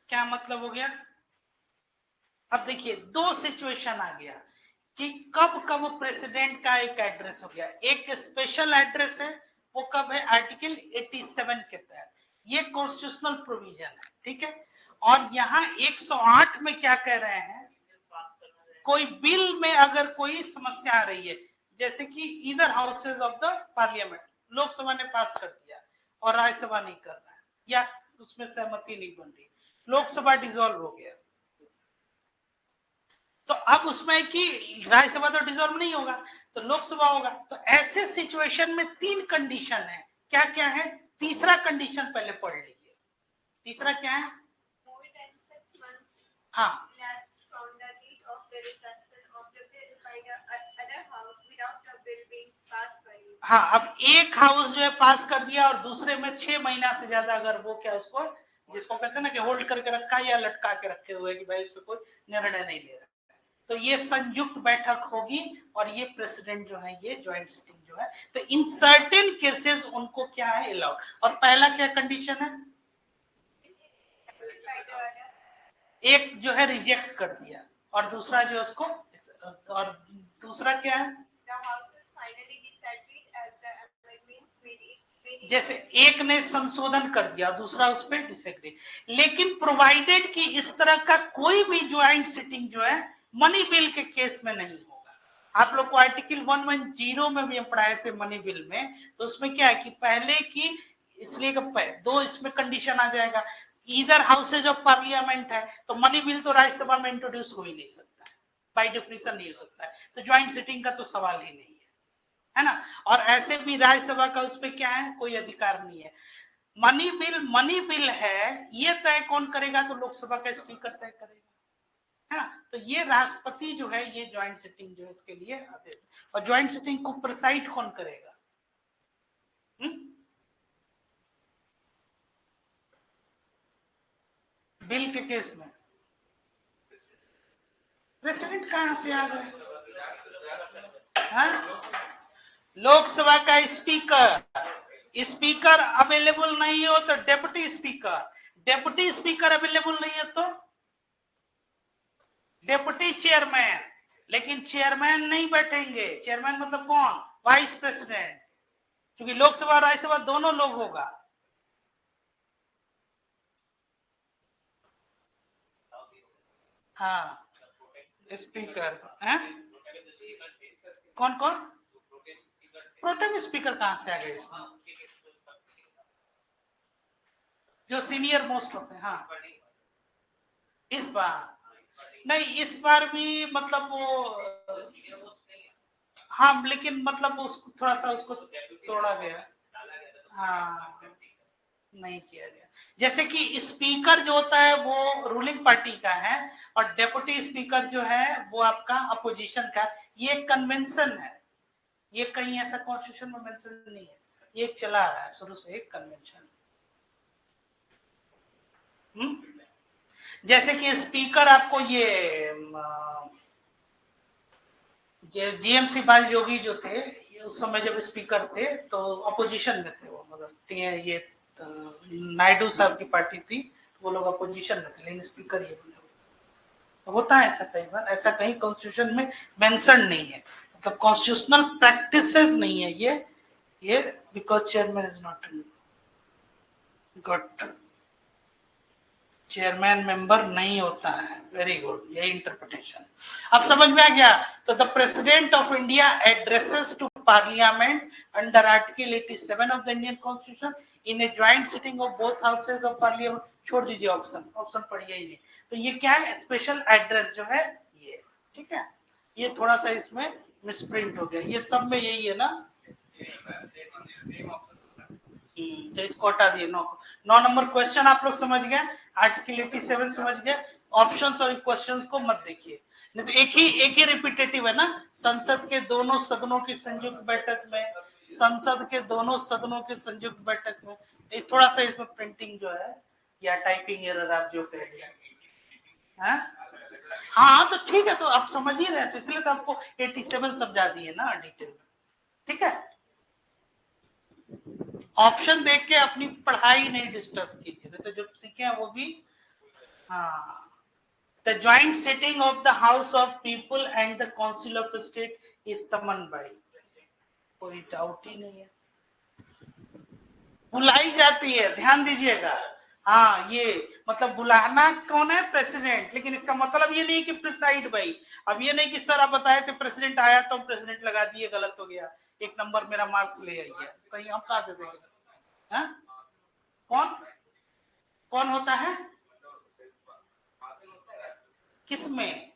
क्या मतलब हो गया। अब देखिए 2 सिचुएशन आ गया कि कब कब प्रेसिडेंट का एक एड्रेस हो गया, एक स्पेशल एड्रेस है, वो कब है, आर्टिकल 87 के तहत, ये कॉन्स्टिट्यूशनल प्रोविजन है, ठीक है। और यहाँ 108 में क्या कह रहे हैं, कोई बिल में अगर कोई समस्या आ रही है, जैसे कि इधर houses of the parliament, Lok Sabha ने पास कर दिया और राज्यसभा नहीं कर रहा है, या उसमें सहमति नहीं बन रही, लोकसभा डिसॉल्व हो गया, तो अब उसमें कि राज्यसभा तो डिसॉल्व नहीं होगा तो लोकसभा होगा, तो ऐसे सिचुएशन में 3 कंडीशन है, क्या क्या है, तीसरा कंडीशन पहले पढ़ लीजिए, तीसरा क्या है, हाँ, हाँ, अब एक हाउस जो है पास कर दिया और दूसरे में 6 महीना से ज्यादा अगर वो क्या उसको जिसको कहते हैं ना कि होल्ड करके रखा या लटका के रखे हुए कि भाई इस पे कोई निर्णय नहीं ले रहा। तो ये संयुक्त बैठक होगी और ये प्रेसिडेंट जो है ये ज्वाइंट सिटिंग जो है, तो इन सर्टेन केसेस उनको क्या है अलाउड। और पहला क्या कंडीशन है, एक जो है रिजेक्ट कर दिया और दूसरा जो उसको, और दूसरा क्या है, जैसे एक ने संशोधन कर दिया दूसरा उस पर डिसएग्री, लेकिन प्रोवाइडेड कि इस तरह का कोई भी ज्वाइंट सिटिंग जो है मनी बिल के केस में नहीं होगा। आप लोग को आर्टिकल 110 में भी हम पढ़ाए थे मनी बिल में, तो उसमें क्या है कि पहले की, इसलिए दो इसमें कंडीशन आ जाएगा, इधर हाउसेज ऑफ पार्लियामेंट है तो मनी बिल तो राज्यसभा में इंट्रोड्यूस हो ही नहीं सकता है, बाय डेफिनेशन नहीं हो सकता है, तो ज्वाइंट सिटिंग का तो सवाल ही नहीं है ना। और ऐसे भी राज्यसभा का उस पर क्या है, कोई अधिकार नहीं है। मनी बिल है, ये तय कौन करेगा, तो लोकसभा का स्पीकर तय करेगा, है ना। तो ये राष्ट्रपति जो है ये ज्वाइंट सिटिंग जो है इसके लिए आदेश, और ज्वाइंट सिटिंग को प्रिसाइड कौन करेगा, बिल के केस में प्रेसिडेंट कहां से आ गए, लोकसभा का स्पीकर, स्पीकर अवेलेबल नहीं हो तो deputy speaker, deputy speaker available नहीं है तो डेप्यूटी चेयरमैन, लेकिन चेयरमैन नहीं बैठेंगे, चेयरमैन मतलब कौन, वाइस प्रेसिडेंट, क्योंकि लोकसभा और राज्यसभा दोनों लोग होगा। हाँ स्पीकर है, कौन कौन, प्रोटेम स्पीकर कहां से आ गए इसमें, जो सीनियर मोस्ट होते हैं। हाँ इस बार नहीं, इस बार भी मतलब वो, हाँ लेकिन मतलब उसको थोड़ा सा उसको तोड़ा गया, हाँ नहीं किया गया। जैसे कि स्पीकर जो होता है वो रूलिंग पार्टी का है और डेप्यूटी स्पीकर जो है वो आपका अपोजिशन का, ये कन्वेंशन है, ये कहीं ऐसा कॉन्स्टिट्यूशन में मेंशन नहीं है, ये चला आ रहा है शुरू से एक कन्वेंशन। जैसे कि स्पीकर आपको ये जीएमसी बाल योगी जो थे उस समय जब स्पीकर थे तो अपोजिशन में थे वो, मतलब ये नायडू साहब की पार्टी थी, वो लोग अपोजिशन में थे, लेकिन स्पीकर ये बने हुए। होता है ऐसा कई बार, ऐसा कहीं कॉन्स्टिट्यूशन में मेंशन नहीं है, मतलब कॉन्स्टिट्यूशनल प्रैक्टिसेस नहीं है ये because chairman is not good, chairman member नहीं होता है, वेरी गुड, यही इंटरप्रिटेशन अब समझ में आ गया। तो the president of India addresses to parliament under article 87 of the Indian constitution in a joint sitting of both houses of parliament, छोड़ दीजिए ऑप्शन, ऑप्शन पढ़िए ही नहीं। तो ये क्या है, स्पेशल एड्रेस जो है ये, ठीक है, ये थोड़ा सा इसमें मिसप्रिंट हो गया, ये सब में यही है ना, तो इसको हटा दिए। 9 नंबर क्वेश्चन आप लोग समझ गए, आर्टिकल 87 समझ गए, ऑप्शंस और क्वेश्चंस को मत देखिए, नहीं तो एक ही रिपीटेटिव है ना, संसद के दोनों सदनों की संयुक्त बैठक में, संसद के दोनों सदनों की संयुक्त बैठक में, थोड़ा सा इसमें प्रिंटिंग जो है या टाइपिंग एरर आप जो कह दिया, हाँ तो ठीक है, तो आप समझ ही रहे, तो इसलिए तो आपको 87 समझा दिए ना डिटेल में, ठीक है। ऑप्शन देख के अपनी पढ़ाई नहीं डिस्टर्ब कीजिए, तो जो सीखे वो भी, हाँ the joint sitting of the house of people and the council of state is summon by, कोई डाउट ही नहीं है, बुलाई जाती है, ध्यान दीजिएगा। हाँ ये मतलब बुलाना कौन है, प्रेसिडेंट, लेकिन इसका मतलब ये नहीं कि प्रिसाइड भाई, अब ये नहीं कि सर आप बताए थे प्रेसिडेंट आया तो प्रेसिडेंट लगा दिए, गलत हो गया, एक नंबर मेरा मार्क्स ले आइए, कहीं हम कहा से देंगे, कौन कौन होता है, किसमें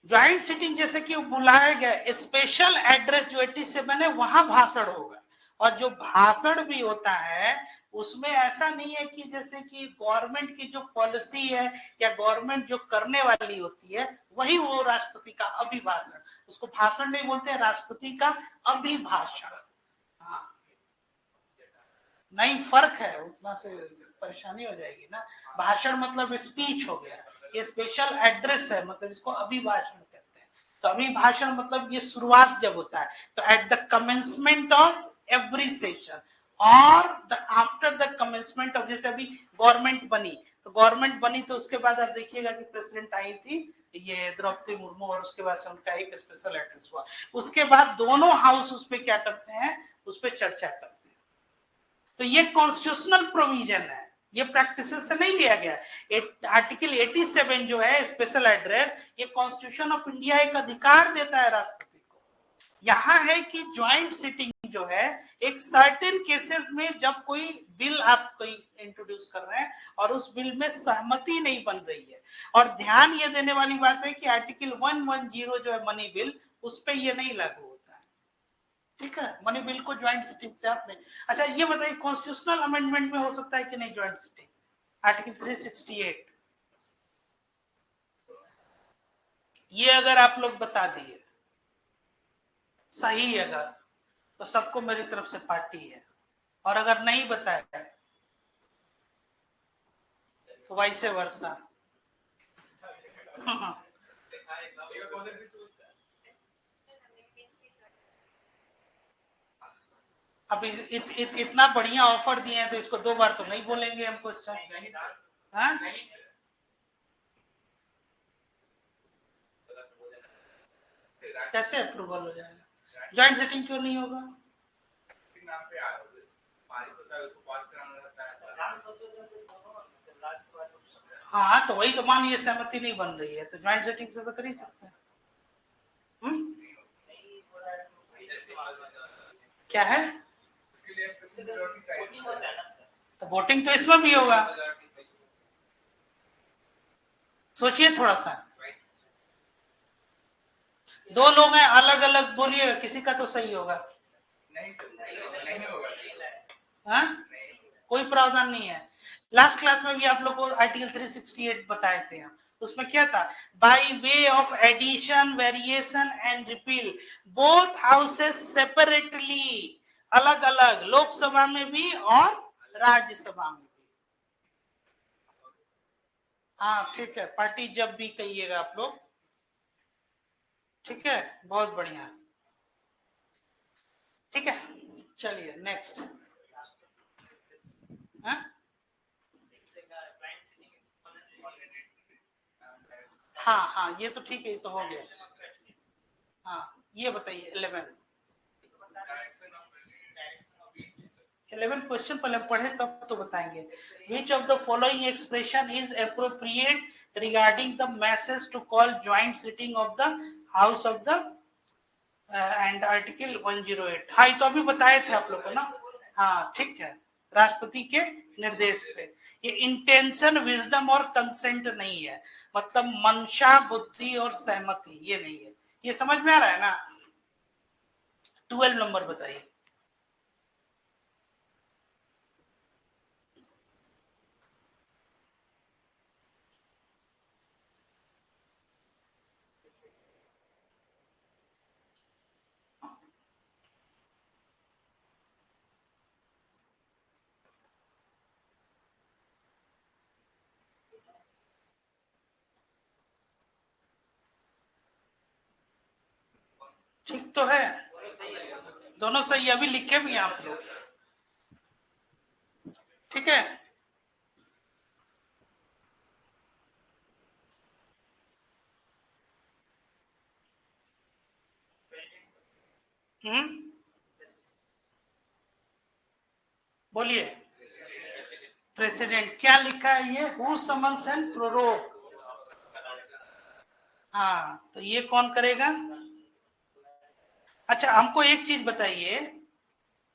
ज्वाइंट सिटिंग, जैसे कि बुलाया गया, स्पेशल एड्रेस जो 87 है वहां भाषण होगा, और जो भाषण भी होता है उसमें ऐसा नहीं है कि जैसे कि गवर्नमेंट की जो पॉलिसी है या गवर्नमेंट जो करने वाली होती है वही वो राष्ट्रपति का अभिभाषण, उसको भाषण नहीं बोलते हैं, राष्ट्रपति का अभिभाषण। हाँ नहीं, फर्क है, उतना से परेशानी हो जाएगी ना। भाषण मतलब स्पीच हो गया, ये स्पेशल एड्रेस है, मतलब इसको अभिभाषण कहते हैं। तो अभिभाषण मतलब ये शुरुआत जब होता है, तो at the commencement of every session और आफ्टर द कमेंसमेंट ऑफ, जैसे अभी गवर्नमेंट बनी, तो गवर्नमेंट बनी तो उसके बाद आप देखिएगा कि प्रेसिडेंट आई थी ये द्रौपदी मुर्मू, और उसके बाद से उनका एक स्पेशल एड्रेस हुआ। उसके बाद दोनों हाउस उस पर क्या करते हैं, उस पर चर्चा करते हैं। तो ये कॉन्स्टिट्यूशनल प्रोविजन है, ये प्रैक्टिस से नहीं लिया गया। आर्टिकल 87 जो है स्पेशल एड्रेस, ये कॉन्स्टिट्यूशन ऑफ इंडिया एक अधिकार देता है राष्ट्रपति को। यहाँ है कि ज्वाइंट सिटिंग जो है एक सर्टेन केसेस में, जब कोई बिल आप कोई इंट्रोड्यूस कर रहे हैं और उस बिल में सहमति नहीं बन रही है, और ध्यान ये देने वाली बात है कि आर्टिकल 110 जो है मनी बिल, उस पर ये नहीं लागू होता है, ठीक है। मनी बिल को ज्वाइंट सिटिंग से आप नहीं। अच्छा ये बताइए कॉन्स्टिट्यूशनल अमेंडमेंट में हो सकता है कि नहीं ज्वाइंट सिटिंग, आर्टिकल 368, ये अगर आप लोग बता दिए सही अगर, तो सबको मेरी तरफ से पार्टी है, और अगर नहीं बताया तो वैसे वर्षा। अब इतना बढ़िया ऑफर दिए हैं तो इसको 2 बार तो नहीं बोलेंगे हम क्वेश्चन। हाँ कैसे अप्रूवल हो जाएगा, ज्वाइंट सेटिंग क्यों नहीं होगा? हाँ तो वही तो, मान ये सहमति नहीं बन रही है तो ज्वाइंट सेटिंग से तो कर ही सकते हैं। क्या है, तो वोटिंग तो इसमें भी होगा, सोचिए थोड़ा सा। 2 लोग हैं अलग अलग, बोलिए किसी का तो सही होगा। नहीं होगा, हाँ कोई प्रावधान नहीं है। लास्ट क्लास में भी आप लोग को आर्टिकल 368 बताए थे हम, उसमें क्या था, by way of addition, variation and repeal both houses separately, अलग अलग, लोकसभा में भी और राज्यसभा में भी। हाँ ठीक है, पार्टी जब भी कहिएगा आप लोग, ठीक है, बहुत बढ़िया, ठीक है। चलिए नेक्स्ट। हाँ हाँ ये तो ठीक है, ये तो हो गया। हाँ ये बताइए 11 क्वेश्चन पहले पढ़े तब तो बताएंगे। Which of the following expression is appropriate regarding the message to call joint sitting of the house of the and article 108। हाँ ये तो अभी बताए थे आप लोग को ना। हाँ ठीक है, राष्ट्रपति के निर्देश पे। ये इंटेंशन, विजडम और कंसेंट नहीं है, मतलब मंशा, बुद्धि और सहमति, ये नहीं है। ये समझ में आ रहा है ना? 12 नंबर बताइए। ठीक तो है, दोनों सही, अभी लिखे भी हैं आप लोग, ठीक है। बोलिए, प्रेसिडेंट क्या लिखा है ये, हु समन्स एंड प्रोरोग। हाँ तो ये कौन करेगा? अच्छा हमको एक चीज बताइए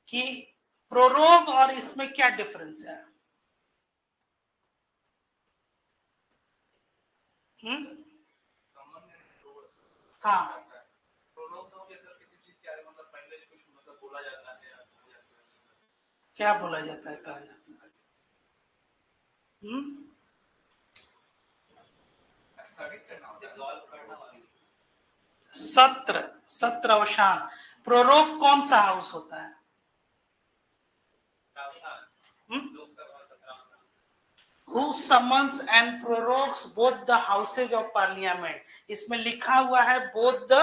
कि प्रोरोग और इसमें क्या डिफरेंस है? हाँ क्या बोला जाता है, कहा जाता है? सत्र, सत्र अवसान। प्रोरोग कौन सा हाउस होता है? Who summons and prorogues both the houses of parliament? इसमें लिखा हुआ है both the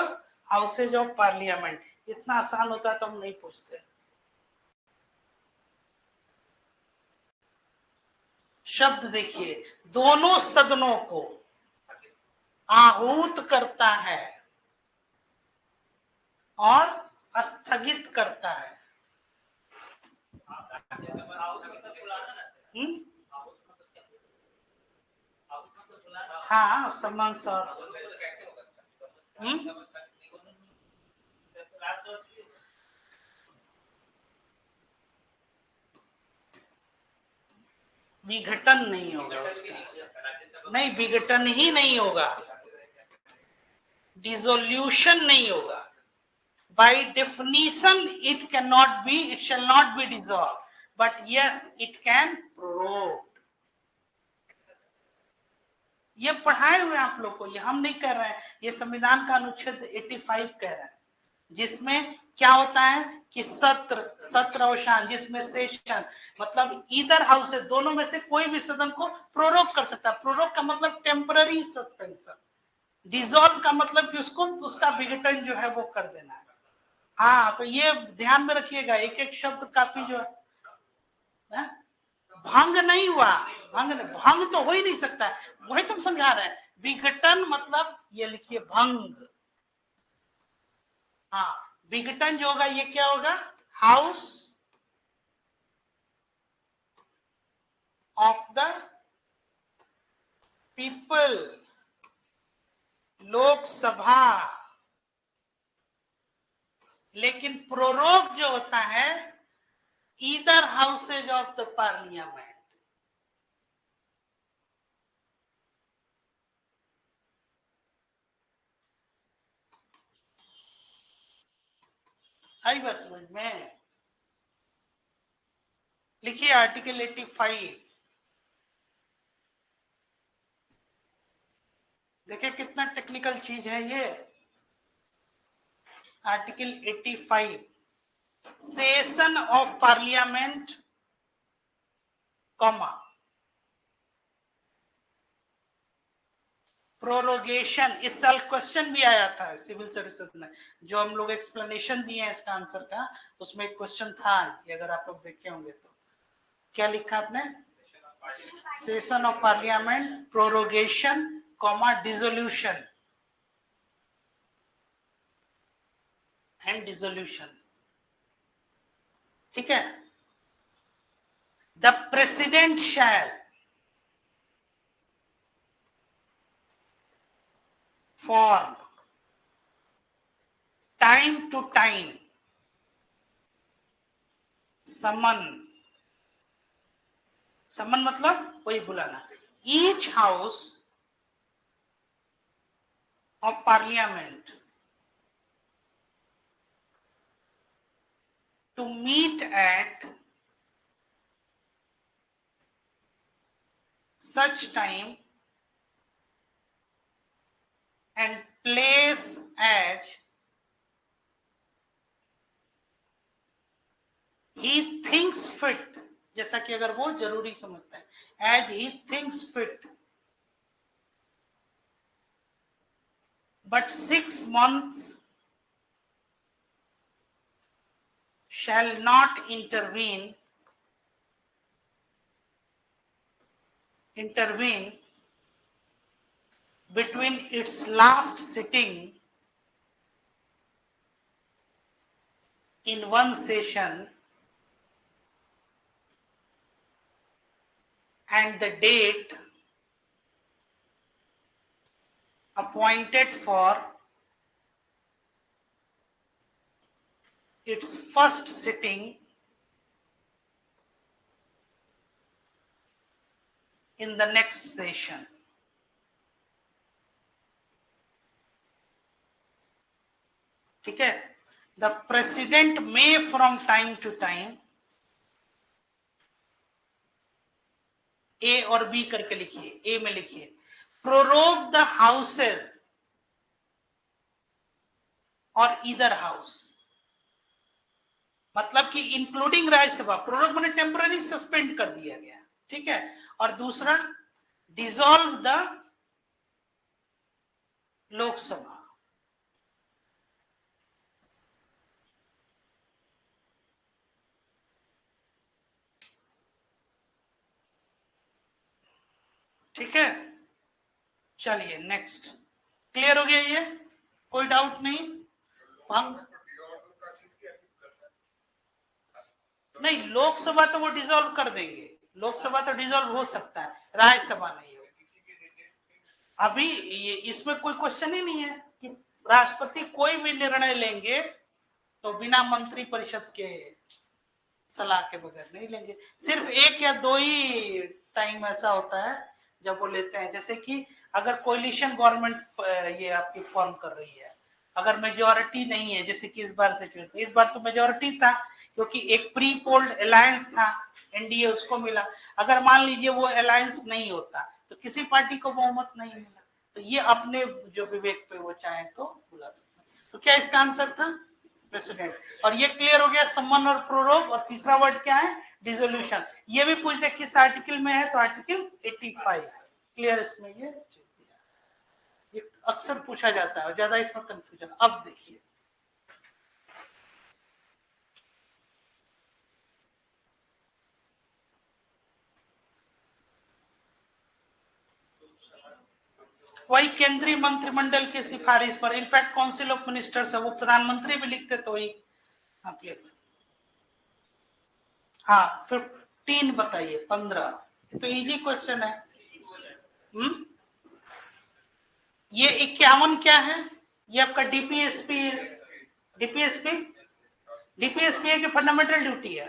houses of parliament. इतना आसान होता तो हम नहीं पूछते. शब्द देखिए, दोनों सदनों को आहूत करता है और स्थगित करता है. हाँ, समन्स और विघटन नहीं होगा उसका. नहीं, विघटन ही नहीं होगा, डिसोल्यूशन नहीं होगा. By definition, it cannot be, it shall not be dissolved. But yes, it can prorogue. ये पढ़ाए हुए आप लोग को, ये हम नहीं कर रहे हैं, ये संविधान का अनुच्छेद 85 कह रहा है, जिसमें क्या होता है कि सत्र अवसान, जिसमें सेशन मतलब ईदर हाउस है, दोनों में से कोई भी सदन को प्रोरोग कर सकता है. प्रोरोग का मतलब टेम्पररी सस्पेंशन. डिसॉल्व का मतलब कि उसको उसका विघटन जो है वो कर देना है. हाँ, तो ये ध्यान में रखिएगा, एक एक शब्द काफी जो है. भंग नहीं हुआ, भंग तो हो ही नहीं सकता है, वही तुम समझा रहे हैं. विघटन मतलब ये लिखिए भंग. हाँ, विघटन जो होगा ये क्या होगा, house of the people, Lok Sabha. लेकिन प्रोरोग जो होता है either houses of the parliament. आई बात समझ में. लिखिए आर्टिकल 85. देखिए कितना टेक्निकल चीज है ये. Article 85, session of parliament, comma, prorogation. इस साल क्वेश्चन भी आया था सिविल सर्विसेज में, जो हम लोग एक्सप्लेनेशन दिए हैं इसका आंसर का, उसमें एक क्वेश्चन था, अगर आप लोग देखे होंगे तो. क्या लिखा आपने, session of parliament, prorogation, comma, dissolution and dissolution. ठीक है. The president shell form time to time summon मतलब वही बुलाना, each house of parliament to meet at such time and place as he thinks fit. जैसा कि अगर वो जरूरी समझता है, as he thinks fit. But 6 months shall not intervene between its last sitting in one session and the date appointed for its first sitting in the next session. ठीक है. The president may from time to time, A और B करके लिखिए, A में लिखिए, prorogue the houses और either house. मतलब कि इंक्लूडिंग राज्यसभा. प्रोरोग मैंने टेम्पररी सस्पेंड कर दिया गया. ठीक है, और दूसरा डिसॉल्व द लोकसभा। ठीक है, चलिए नेक्स्ट। क्लियर हो गया ये, कोई डाउट नहीं? नहीं, लोकसभा तो वो डिसॉल्व कर देंगे, लोकसभा तो डिसॉल्व हो सकता है, राज्यसभा नहीं हो। अभी ये इसमें कोई क्वेश्चन ही नहीं है कि राष्ट्रपति कोई भी निर्णय लेंगे तो बिना मंत्री परिषद के सलाह के बगैर नहीं लेंगे। सिर्फ एक या दो ही टाइम ऐसा होता है जब वो लेते हैं, जैसे कि अगर कोलिशन गवर्नमेंट ये आपकी फॉर्म कर रही है, अगर मेजोरिटी नहीं है, जैसे कि इस बार सिचुएशन, इस बार तो मेजोरिटी था क्योंकि एक प्री पोल्ड अलायंस था, एनडीए उसको मिला। अगर मान लीजिए वो अलायंस नहीं होता तो किसी पार्टी को बहुमत नहीं मिला, तो ये अपने जो विवेक पे वो चाहे तो बुला सकते हैं। तो क्या इसका आंसर था? प्रेसिडेंट। और ये क्लियर हो गया, सम्मन और प्रोरोग। और तीसरा वर्ड क्या है? डिसोल्यूशन। ये भी पूछते किस आर्टिकल में है, तो आर्टिकल 85। क्लियर, इसमें ये चीज दिया, ये अक्सर पूछा जाता है और ज्यादा इसमें कंफ्यूजन। अब देखिए वही केंद्रीय मंत्रिमंडल की सिफारिश पर, इनफैक्ट काउंसिल ऑफ मिनिस्टर्स है, वो प्रधानमंत्री भी लिखते तो वही आप ये। हाँ 15 बताइए, 15 तो इजी क्वेश्चन है। ये 51 क्या है? ये आपका डीपीएसपी है। डीपीएसपी डीपीएसपी है कि फंडामेंटल ड्यूटी है?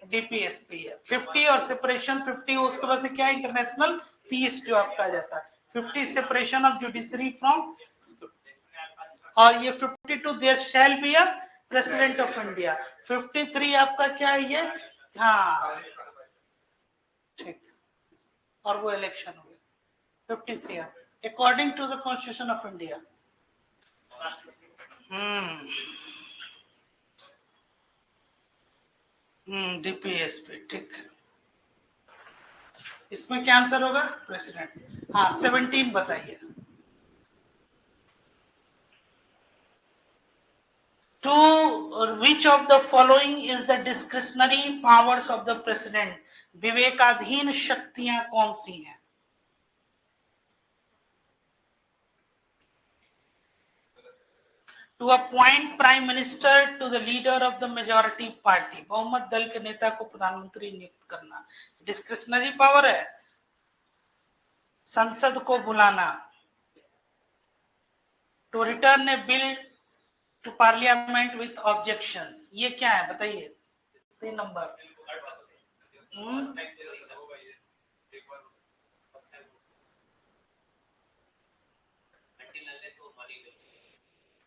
डीपीएसपी है। 50 और सेपरेशन 50, उसके बाद से क्या, इंटरनेशनल पीस जो आपका आ जाता है। 50 सेपरेशन ऑफ जुडिशरी फ्रॉम, और ये 52 there shall be a president of India. 53 आपका क्या है ये? हाँ ठीक, और वो इलेक्शन हो गया। 53 according to the constitution of India. DPSP ठीक। इसमें क्या आंसर होगा? प्रेसिडेंट। हाँ 17 बताइए। To which of the following is the discretionary powers of the president? विवेकाधीन शक्तियां कौन सी हैं? To appoint prime minister to the leader of the majority party, बहुमत दल के नेता को प्रधानमंत्री नियुक्त करना डिस्क्रिशनरी पावर है। संसद को बुलाना, to return a bill to parliament with objections, ये क्या है बताइए? 3 नंबर।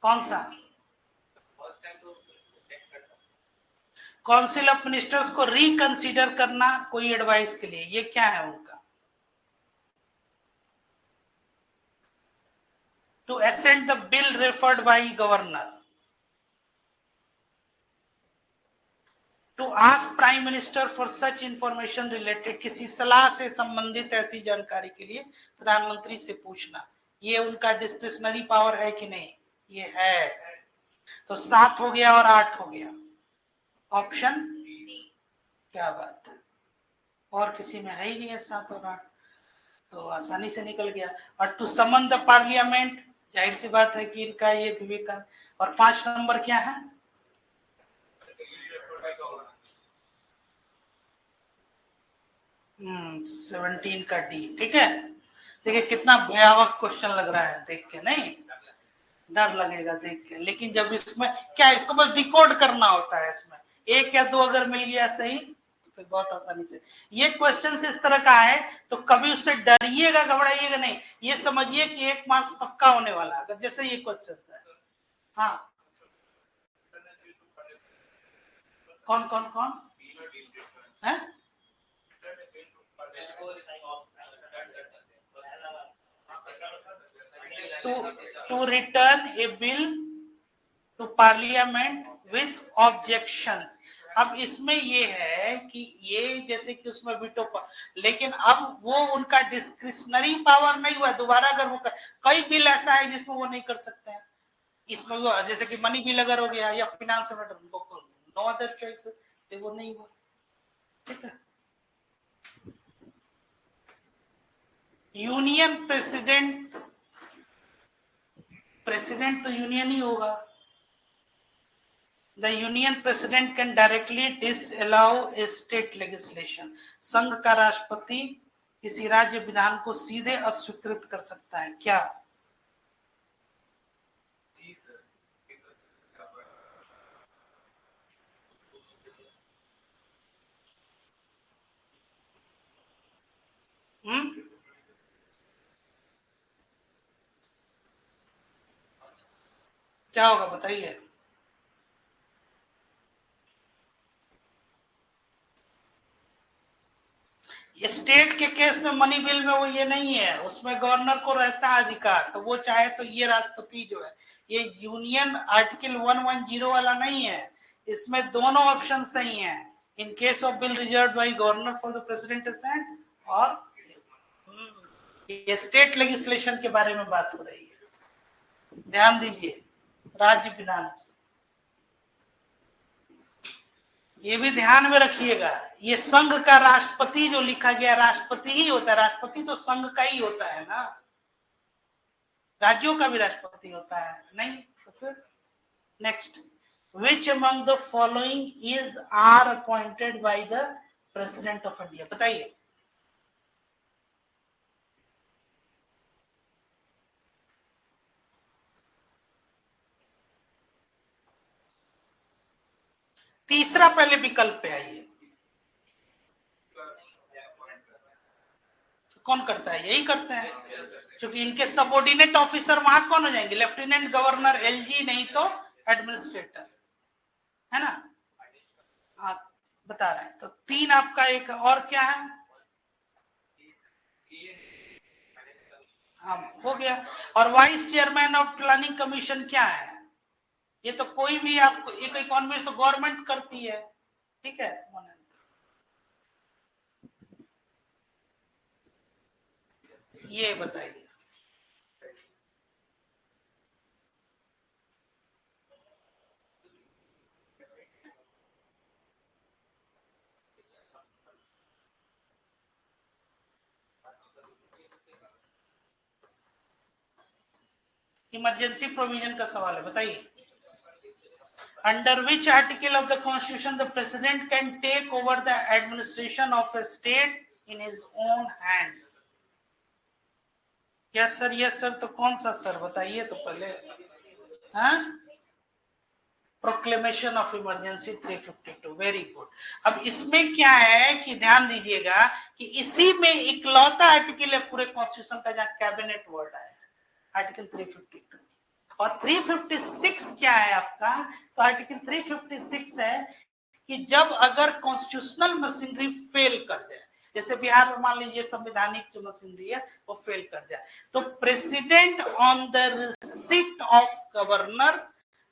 कौन सा? काउंसिल ऑफ मिनिस्टर्स को रिकंसीडर करना कोई एडवाइस के लिए, ये क्या है उनका? To assent the bill referred by governor, to ask prime minister for such information related, किसी सलाह से संबंधित ऐसी जानकारी के लिए प्रधानमंत्री से पूछना, ये उनका डिस्क्रिशनरी पावर है कि नहीं? ये है। तो 7 हो गया और 8 हो गया, ऑप्शन, क्या बात है, और किसी में है ही नहीं है 7 और 8, तो आसानी से निकल गया। और टू समन द पार्लियामेंट, जाहिर सी बात है कि इनका ये विवेक। और 5 नंबर क्या है? हम्म, 17 का डी। ठीक है, देखिए कितना भयावह क्वेश्चन लग रहा है देख के, नहीं डर लगेगा देख के, लेकिन जब इसमें क्या, इसको बस डिकोड करना होता है। इसमें 1 या 2 अगर मिल गया सही तो फिर बहुत आसानी से। ये क्वेश्चन इस तरह का है तो कभी उससे डरिएगा, घबराइएगा नहीं, ये समझिए कि 1 मार्क्स पक्का होने वाला है, अगर जैसे ये क्वेश्चन है। हाँ कौन कौन कौन है? to return a bill to parliament with objections, अब इसमें ये है कि ये जैसे कि उसमें वीटो लेकिन अब वो उनका डिस्क्रिशनरी पावर नहीं हुआ, दोबारा अगर वो कई बिल ऐसा है जिसमें वो नहीं कर सकते हैं, इसमें वो जैसे कि मनी बिल अगर हो गया या फिनांस नो अदर चॉइस, वो नहीं हुआ। ठीक है, यूनियन प्रेसिडेंट तो यूनियन ही होगा। The union president can directly disallow a state legislation. संघ का राष्ट्रपति किसी राज्य विधान को सीधे अस्वीकृत कर सकता है क्या? जी सर। क्या होगा बताइए? स्टेट के केस में मनी बिल में वो ये नहीं है, उसमें गवर्नर को रहता है अधिकार, तो वो चाहे तो ये राष्ट्रपति जो है, ये यूनियन आर्टिकल 110 वाला नहीं है, इसमें दोनों ऑप्शन सही हैं। In case of bill reserve by governor for the president assent, और ये स्टेट लेजिस्लेशन के बारे में बात हो रही है, ध्यान दीजिए, राज्य विधान। ये भी ध्यान में रखिएगा, ये संघ का राष्ट्रपति जो लिखा गया, राष्ट्रपति ही होता है, राष्ट्रपति तो संघ का ही होता है ना, राज्यों का भी राष्ट्रपति होता है नहीं? तो फिर next, which among the following is are appointed by the president of India, बताइए? तीसरा पहले विकल्प पे आइए, कौन करता है? यही करते हैं, क्योंकि इनके सबऑर्डिनेट ऑफिसर वहां कौन हो जाएंगे? लेफ्टिनेंट गवर्नर, एलजी, नहीं तो एडमिनिस्ट्रेटर, है ना? हाँ, बता रहे हैं। तो तीन आपका, एक और क्या है? हाँ, हो गया। और vice chairman of planning commission क्या है? ये तो कोई भी आपको, एक इकोनॉमिस्ट तो गवर्नमेंट करती है, ठीक है? ये बताइए। इमरजेंसी प्रोविजन का सवाल है, बताइए। Under which article of the constitution the president can take over the administration of a state in his own hands? Yes sir, तो कौन सा सर बताइए तो पहले। हाँ, proclamation of emergency 352, very good. अब इसमें क्या है कि ध्यान दीजिएगा कि इसी में इकलौता आर्टिकल है पूरे कॉन्स्टिट्यूशन का जहां कैबिनेट वर्ड है, आर्टिकल 352। और 356 क्या है आपका? तो आर्टिकल 356 है कि जब अगर कॉन्स्टिट्यूशनल मशीनरी फेल कर जाए, जैसे बिहार में मान लीजिए संवैधानिक जो मशीनरी है वो फेल कर जाए, तो president on the receipt of governor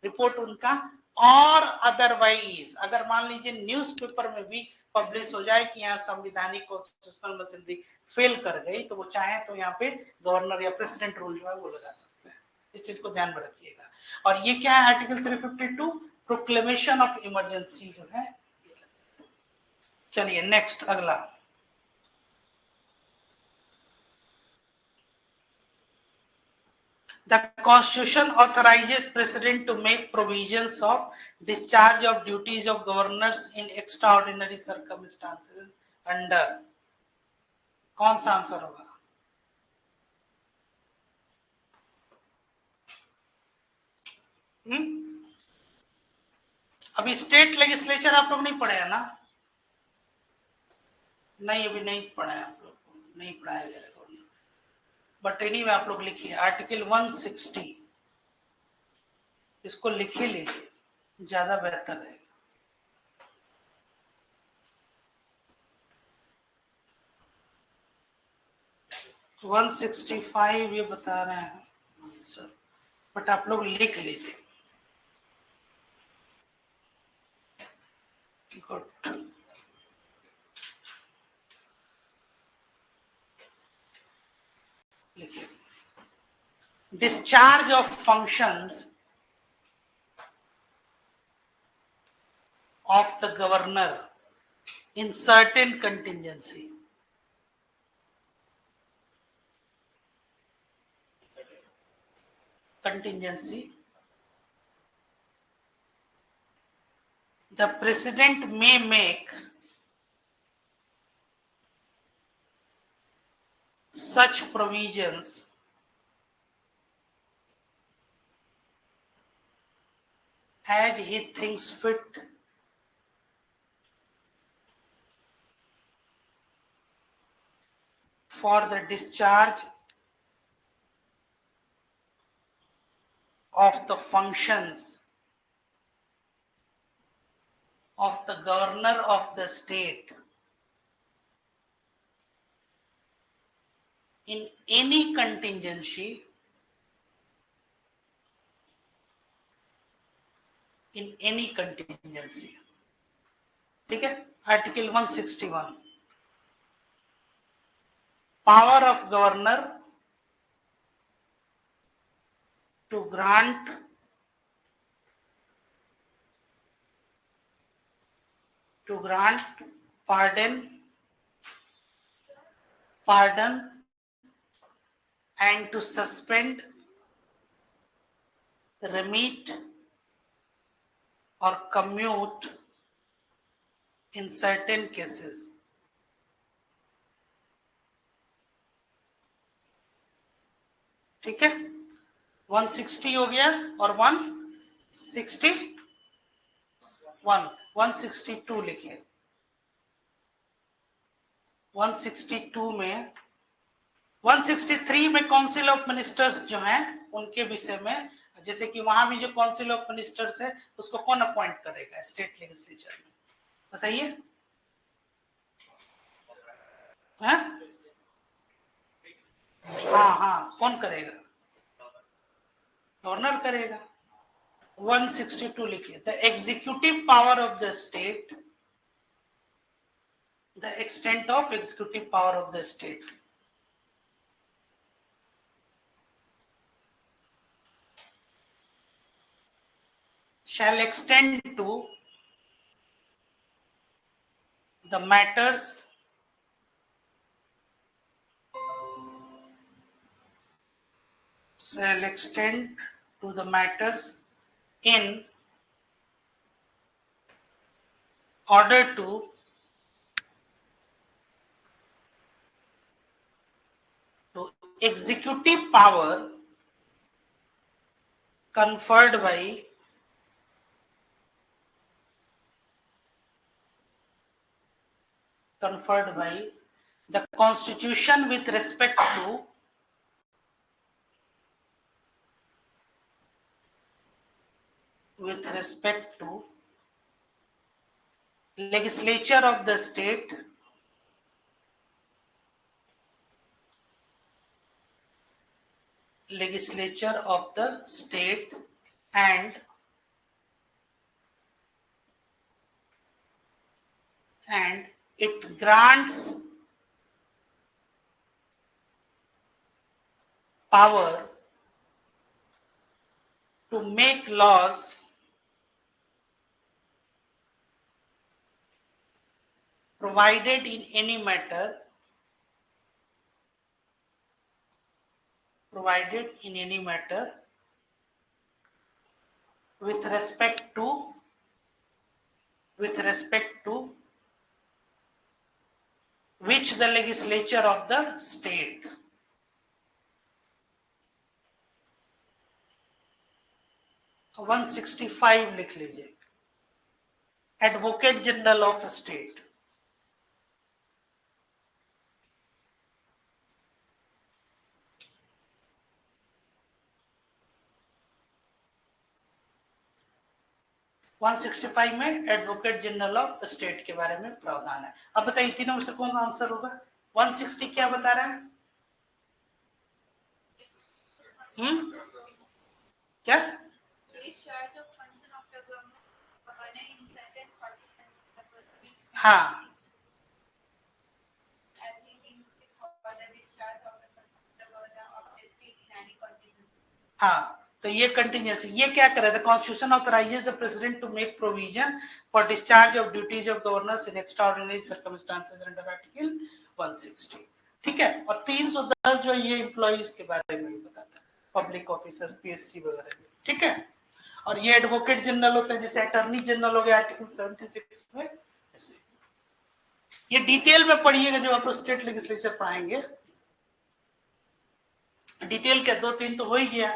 report उनका, और अदरवाइज अगर मान लीजिए न्यूज़पेपर में भी पब्लिश हो जाए कि यहाँ संवैधानिक कॉन्स्टिट्यूशनल मशीनरी फेल कर गई, तो वो चाहे तो यहाँ पे गवर्नर या प्रेसिडेंट रूल जो है वो लगा सकते हैं। इस चीज को ध्यान में रखिएगा। और ये क्या है? आर्टिकल 352, प्रोक्लेमेशन ऑफ इमरजेंसी जो है। चलिए नेक्स्ट, अगला। The Constitution authorizes President to make provisions of discharge of duties of governors in extraordinary circumstances under, कौन सा आंसर होगा? अभी स्टेट लेजिस्लेचर आप लोग नहीं पढ़े हैं ना? नहीं, अभी नहीं पढ़ा है आप लोग को, नहीं पढ़ाया जाएगा। बट एनी में आप लोग लिखिए आर्टिकल 160, इसको लिखे लीजिए, ज्यादा बेहतर है। 165 ये बता रहे हैं आंसर, बट आप लोग लिख लीजिए। गुड। लिखिए, discharge of functions of the governor in certain contingency. The president may make such provisions as he thinks fit for the discharge of the functions of the governor of the state in any contingency ठीक है। Article 161, power of governor to grant pardon and to suspend, remit or commute in certain cases. ठीक है, 160 हो गया और 162 लिखिए। 162 में 163 में काउंसिल ऑफ मिनिस्टर्स जो हैं उनके विषय में, जैसे कि वहां भी जो काउंसिल ऑफ मिनिस्टर्स है उसको कौन अपॉइंट करेगा स्टेट लेजिस्लेचर में, बताइए। हाँ हाँ, कौन करेगा? गवर्नर करेगा। 162 लिखिए, the executive power of the state, the extent of executive power of the state. Shall extend to the matters in order to executive power conferred by the constitution with respect to legislature of the state and it grants power to make laws provided in any matter with respect to which the legislature of the state 165 लिख लीजिए, advocate general of state. One 165 में advocate general of state के बारे में प्रावधान है। अब बताइए तीनों में से कौन आंसर होगा? 160 क्या बता रहा है? क्या? हाँ हाँ, तो ये कंटिन्यूसी, ये क्या करे, the constitution authorises the president to make provision for discharge of duties of governors in extraordinary circumstances under article 160। ठीक है, और 310 जो ये एम्प्लॉइज के बारे में बताता है, पब्लिक ऑफिसर्स, पीएससी वगैरह। ठीक है, और ये एडवोकेट जनरल होते हैं, जैसे अटॉर्नी जनरल हो गया आर्टिकल 76 में। ऐसे ये डिटेल में पढ़िएगा जब आप स्टेट लेजिस्लेचर पढ़ाएंगे। डिटेल क्या, 2-3 तो हो ही गया,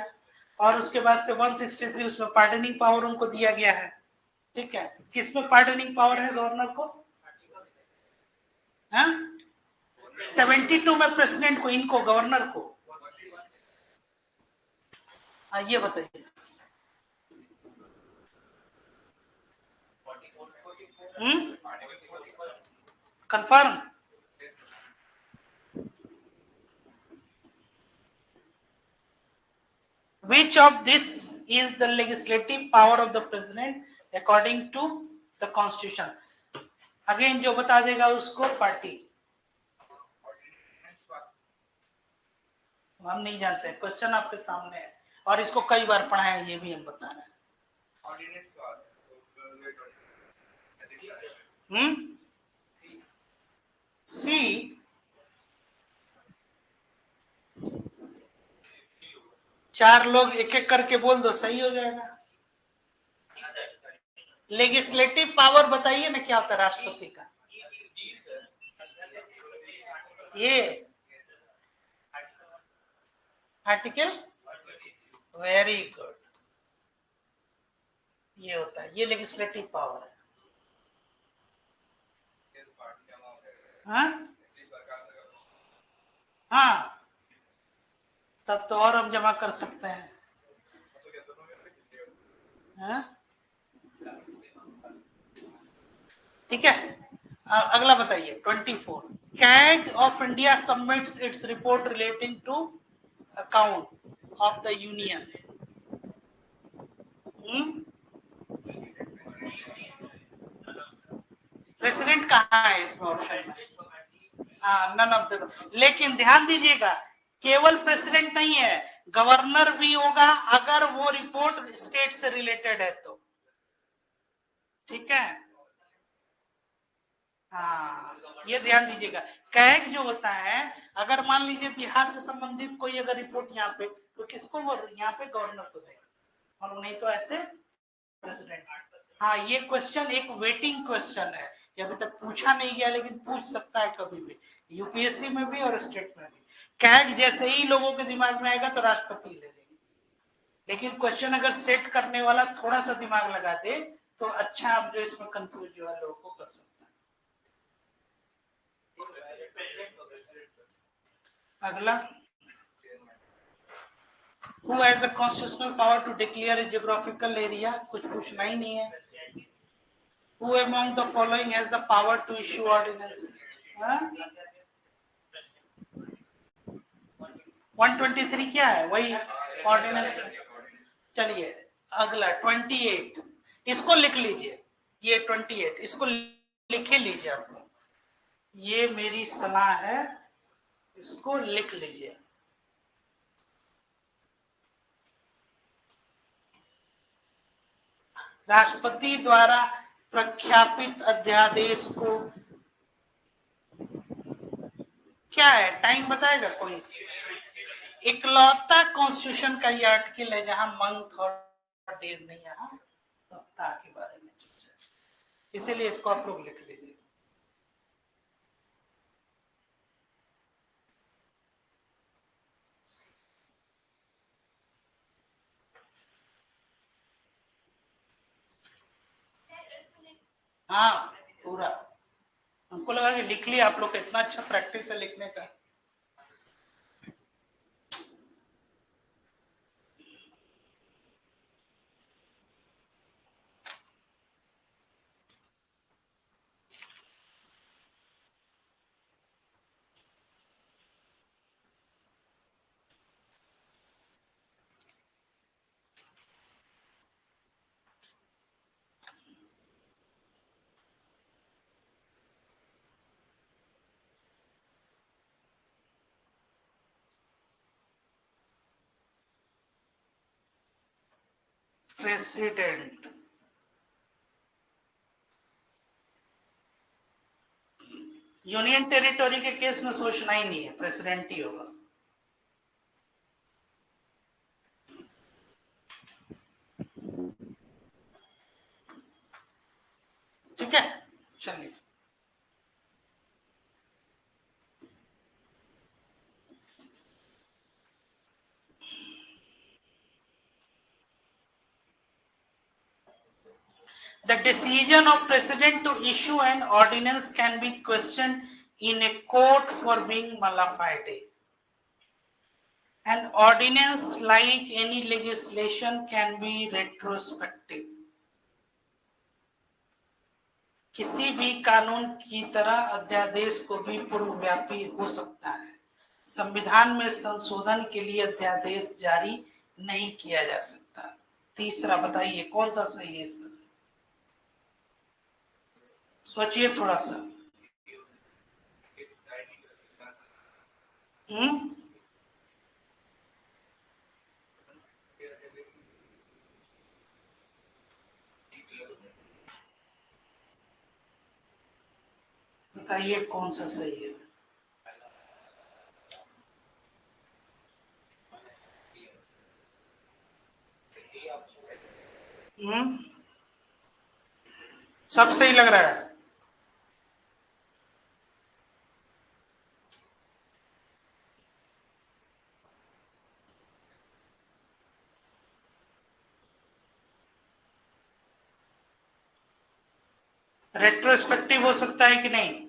और उसके बाद से 163 उसमें पार्डनिंग पावर उनको दिया गया है। ठीक है, किसमें पार्डनिंग पावर है गवर्नर को? 72 में प्रेसिडेंट को, इनको गवर्नर को। ये बताइए। Confirm? Which of this is the legislative power of the president according to the constitution? Again जो बता देगा उसको पार्टी। हम नहीं जानते, क्वेश्चन आपके सामने है और इसको कई बार पढ़ा है, ये भी हम बता रहे हैं। सी, चार लोग एक एक करके बोल दो, सही हो जाएगा। लेजिस्लेटिव पावर बताइए ना क्या होता है राष्ट्रपति का? ये आर्टिकल, वेरी गुड, ये होता है, ये लेजिस्लेटिव पावर है। हाँ हाँ, तब तो और हम जमा कर सकते हैं। हाँ? ठीक है, अगला बताइए 24। CAG of India submits its report relating to account of the union. President कहाँ है इसमें ऑप्शन में? नन ऑफ द, लेकिन ध्यान दीजिएगा केवल प्रेसिडेंट नहीं है, गवर्नर भी होगा अगर वो रिपोर्ट स्टेट से रिलेटेड है तो। ठीक है, हाँ, ये ध्यान दीजिएगा। कैग जो होता है, अगर मान लीजिए बिहार से संबंधित कोई अगर रिपोर्ट यहाँ पे, तो किसको वो यहाँ पे गवर्नर को देगा, और नहीं तो ऐसे प्रेसिडेंट। हाँ, ये क्वेश्चन एक वेटिंग क्वेश्चन है, ये अभी तक पूछा नहीं गया लेकिन पूछ सकता है कभी भी, यूपीएससी में भी और स्टेट में भी। कैग जैसे ही लोगों के दिमाग में आएगा तो राष्ट्रपति ले लेंगे, लेकिन क्वेश्चन अगर सेट करने वाला थोड़ा सा दिमाग लगा दे तो अच्छा, आप जो इसमें कंफ्यूज जो है लोगों को कर सकते हैं। अगला, who has the constitutional power to declare a geographical area? कुछ पूछना ही नहीं है। Who among the following has the power to issue ordinance? 123 क्या है? वही ऑर्डिनेंस। चलिए अगला 28, इसको लिख लीजिए, ये 28 इसको लिखे लीजिए आपको, ये मेरी सलाह है, इसको लिख लीजिए। राष्ट्रपति द्वारा प्रख्यापित अध्यादेश को क्या है, टाइम बताएगा कोई? इकलौता कॉन्स्टिट्यूशन का ये आर्टिकल है जहां मंथ और डेज नहीं, यहाँ सप्ताह के बारे में चर्चा, इसीलिए इसको आप लोग लिख लीजिए। हाँ पूरा, हमको लगा कि लिख लिया आप लोग, इतना अच्छा प्रैक्टिस है लिखने का। प्रेसिडेंट, यूनियन टेरिटोरी के केस में सोचना ही नहीं है, प्रेसिडेंट ही होगा। ठीक है, चलिए। The decision of president to issue an ordinance can be questioned in a court for being mala fide. An ordinance, like any legislation, can be retrospective. किसी भी कानून की तरह अध्यादेश को भी पूर्वव्यापी हो सकता है। संविधान में संशोधन के लिए अध्यादेश जारी नहीं किया जा सकता। तीसरा बताइए कौन सा सही है इसमें से? सोचिए थोड़ा सा। बताइए कौन सा सही है? सब सही लग रहा है? रेट्रोस्पेक्टिव हो सकता है कि नहीं?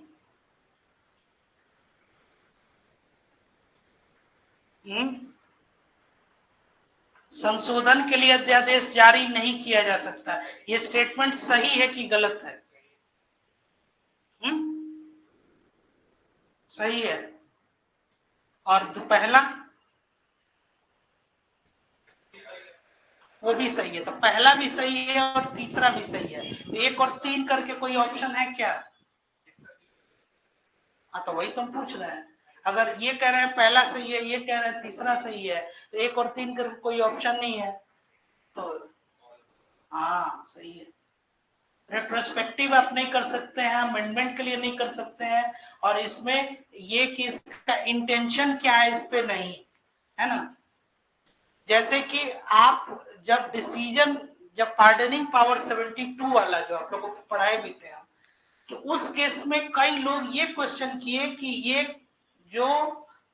संशोधन के लिए अध्यादेश जारी नहीं किया जा सकता, ये स्टेटमेंट सही है कि गलत है? सही है। और पहला वो भी सही है, तो पहला भी सही है और तीसरा भी सही है। तो 1 और 3 करके कोई ऑप्शन है क्या? हाँ, तो वही तो हम पूछ रहे हैं। अगर ये कह रहे हैं पहला सही है, ये कह रहे हैं तीसरा सही है, तो 1 और 3 करके कोई ऑप्शन नहीं है, तो हाँ सही है। रेट्रोस्पेक्टिव आप नहीं कर सकते हैं, अमेंडमेंट के लिए नहीं कर सकते हैं, और इसमें ये कि इसका इंटेंशन क्या है इस पे नहीं है ना। जैसे कि आप जब डिसीजन, जब पार्डनिंग पावर 72 वाला जो आप लोगों को पढ़ाए भी थे, तो उस केस में कई लोग ये क्वेश्चन किए कि ये जो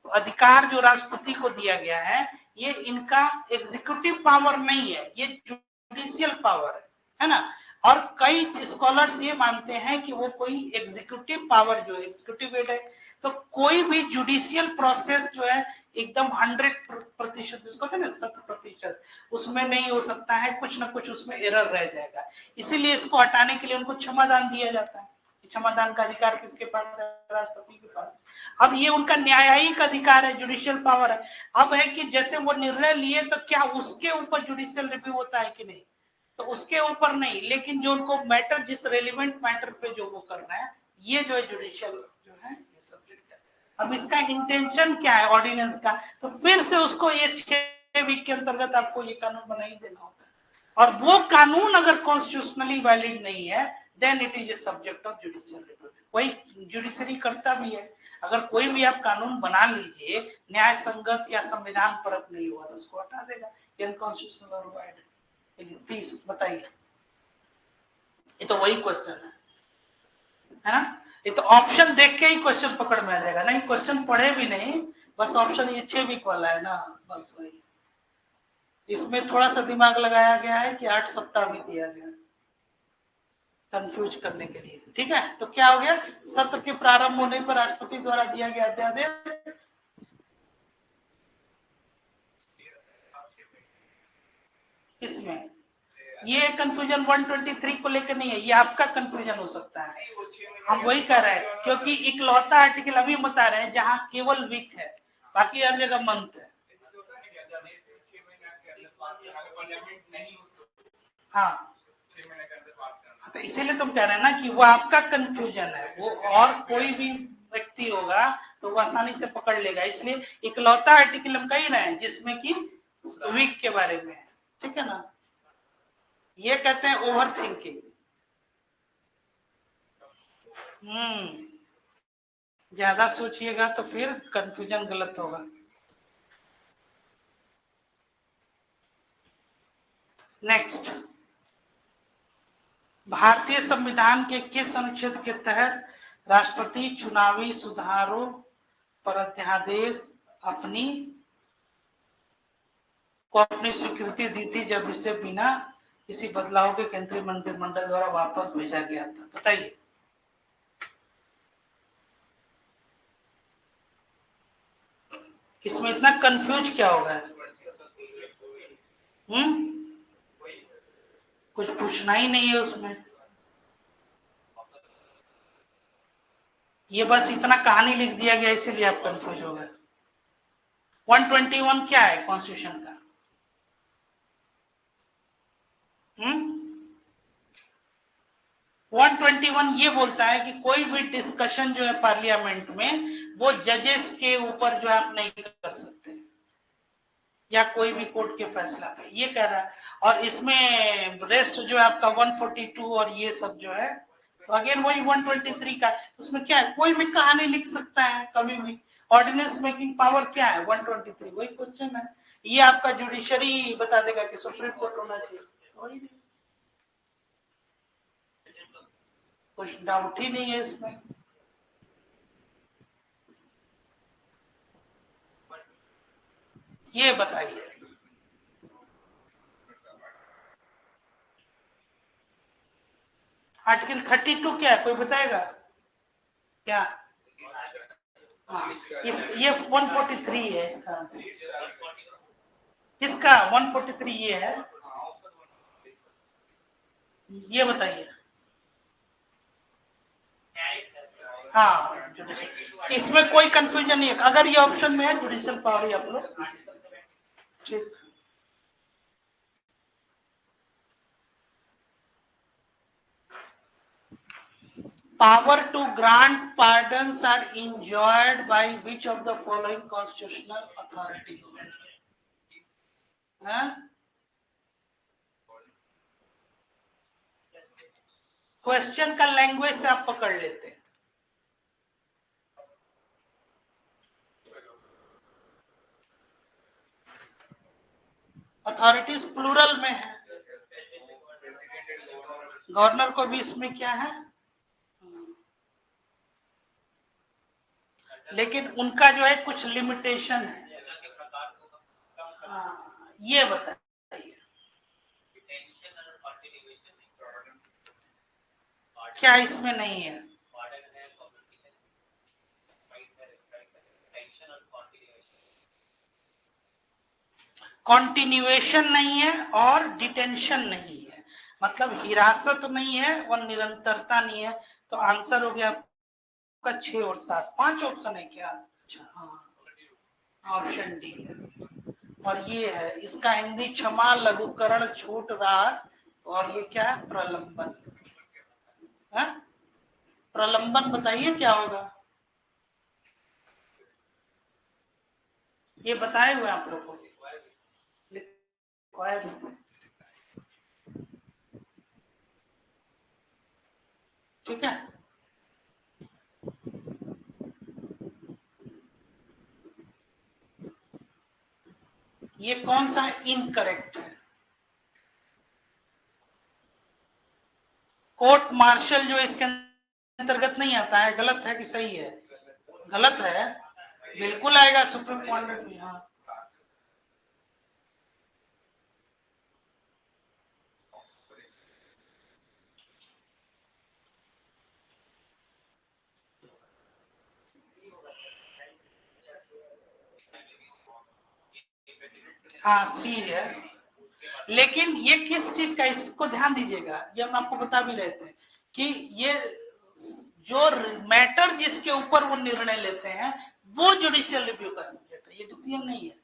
अधिकार जो राष्ट्रपति को दिया गया है, ये इनका एग्जीक्यूटिव पावर नहीं है, ये जुडिशियल पावर है ना। और कई स्कॉलर्स ये मानते हैं कि वो कोई एग्जीक्यूटिव पावर जो एग्जीक्यूटिव एड है, तो कोई भी जुडिशियल प्रोसेस जो है एकदम 100% इसको थे ना 100%, उसमें नहीं हो सकता है, कुछ ना कुछ उसमें एरर रह जाएगा। इसीलिए इसको हटाने के लिए उनको क्षमादान दिया जाता है। क्षमादान का अधिकार किसके पास है? राष्ट्रपति के पास। अब ये उनका न्यायिक अधिकार है, जुडिशियल पावर है। अब है कि जैसे वो निर्णय लिए तो क्या उसके ऊपर जुडिशियल रिव्यू होता है कि नहीं? तो उसके ऊपर नहीं, लेकिन जो उनको मैटर, जिस रेलिवेंट मैटर पे जो वो करना है, ये जो है जुडिशियल जो है ये सब्जेक्ट है। अब इसका इंटेंशन क्या है ऑर्डिनेंस का, तो फिर से उसको ये 6 वीक के अंतर्गत आपको ये कानून बना ही देना होता है, और वो कानून अगर कॉन्स्टिट्यूशनली वैलिड नहीं है, then it is a subject of judicial review. वही जुडिशरी करता भी है। अगर कोई भी आप कानून बना लीजिए, न्याय संगत या संविधान परक नहीं हुआ, तो उसको हटा देगा, अनकॉन्स्टिट्यूशनल और वैलिड। 30 बताइए। ये तो वही क्वेश्चन है ना। ये तो ऑप्शन देख के ही क्वेश्चन पकड़ में आ जाएगा, नहीं क्वेश्चन पढ़े भी नहीं, बस ऑप्शन ये 6 वीक वाला है ना, बस वही। इसमें थोड़ा सा दिमाग लगाया गया है कि 8 सप्ताह भी दिया गया कंफ्यूज करने के लिए। ठीक है, तो क्या हो गया? सत्र के प्रारंभ होने पर राष्ट्रपति द्वारा दिया गया अध्यादेश। इसमें ये कंफ्यूजन 123 को लेकर नहीं है, ये आपका कंफ्यूजन हो सकता है। हम वही कह रहे हैं, क्योंकि इकलौता आर्टिकल अभी बता रहे हैं जहां केवल वीक है, बाकी हर जगह मंथ है। हाँ, तो इसीलिए तुम कह रहे हैं ना कि वो आपका कंफ्यूजन है, वो और कोई भी व्यक्ति होगा तो वो आसानी से पकड़ लेगा। इसलिए इकलौता आर्टिकल हम कह रहे हैं जिसमें कि वीक के बारे में है। ठीक है ना। ये कहते हैं ओवर थिंकिंग। ज्यादा सोचिएगा तो फिर कंफ्यूजन गलत होगा। नेक्स्ट, भारतीय संविधान के किस अनुच्छेद के तहत राष्ट्रपति चुनावी सुधारों पर अध्यादेश अपनी स्वीकृति दी थी, जब इसे बिना किसी बदलाव के केंद्रीय मंत्रिमंडल द्वारा वापस भेजा गया था? बताइए। इसमें इतना कंफ्यूज क्या होगा? कुछ पूछना ही नहीं है उसमें, ये बस इतना कहानी लिख दिया गया इसीलिए आप कंफ्यूज हो गए। 121 क्या है कॉन्स्टिट्यूशन का? 121 ये बोलता है कि कोई भी डिस्कशन जो है पार्लियामेंट में वो जजेस के ऊपर जो है आप नहीं कर सकते, या कोई भी कोर्ट के फैसला पे, ये कह रहा है। और इसमें रेस्ट जो है आपका 142 और ये सब जो है, तो अगेन वही 123 का, उसमें क्या है, कोई भी कहानी लिख सकता है कभी भी। ऑर्डिनेंस मेकिंग पावर क्या है? 123, वही क्वेश्चन है। ये आपका जुडिशरी बता देगा कि सुप्रीम कोर्ट होना चाहिए, वही नहीं, कुछ डाउट ही नहीं है इसमें। ये बताइए, आर्टिकल 32 क्या है, कोई बताएगा क्या? हाँ, ये 143 है इसका आंसर। किसका 143 ये है? ये बताइए। हाँ, इसमें कोई कंफ्यूजन नहीं है, अगर ये ऑप्शन में है जुडिशियल पावर ही आप लोग। ठीक, power to grant pardons are enjoyed by which of the following constitutional authorities? Question का लैंग्वेज से आप पकड़ लेते हैं। अथॉरिटीज प्लूरल में है, गवर्नर को भी इसमें क्या है, लेकिन उनका जो है कुछ लिमिटेशन है। ये बताइए क्या इसमें नहीं है? कॉन्टिन्यूएशन नहीं है और डिटेंशन नहीं है, मतलब हिरासत नहीं है और निरंतरता नहीं है। तो आंसर हो गया आपका 6 और 7, 5 ऑप्शन है क्या? हाँ, ऑप्शन डी है। और ये है इसका हिंदी, क्षमा, लघुकरण, छूट, राहत, और ये क्या है, प्रलंबन। प्रलंबन बताइए क्या होगा? ये बताए हुए आप लोग को, ठीक है। ये कौन सा इनकरेक्ट है? कोर्ट मार्शल जो इसके अंतर्गत नहीं आता है, गलत है कि सही है? गलत है, बिल्कुल आएगा सुप्रीम कोर्ट में। हाँ, हाँ सी है, लेकिन ये किस चीज का, इसको ध्यान दीजिएगा, ये हम आपको बता भी रहे थे कि ये जो मैटर जिसके ऊपर वो निर्णय लेते हैं वो जुडिशियल रिव्यू का सब्जेक्ट है, ये डिसीजन नहीं है।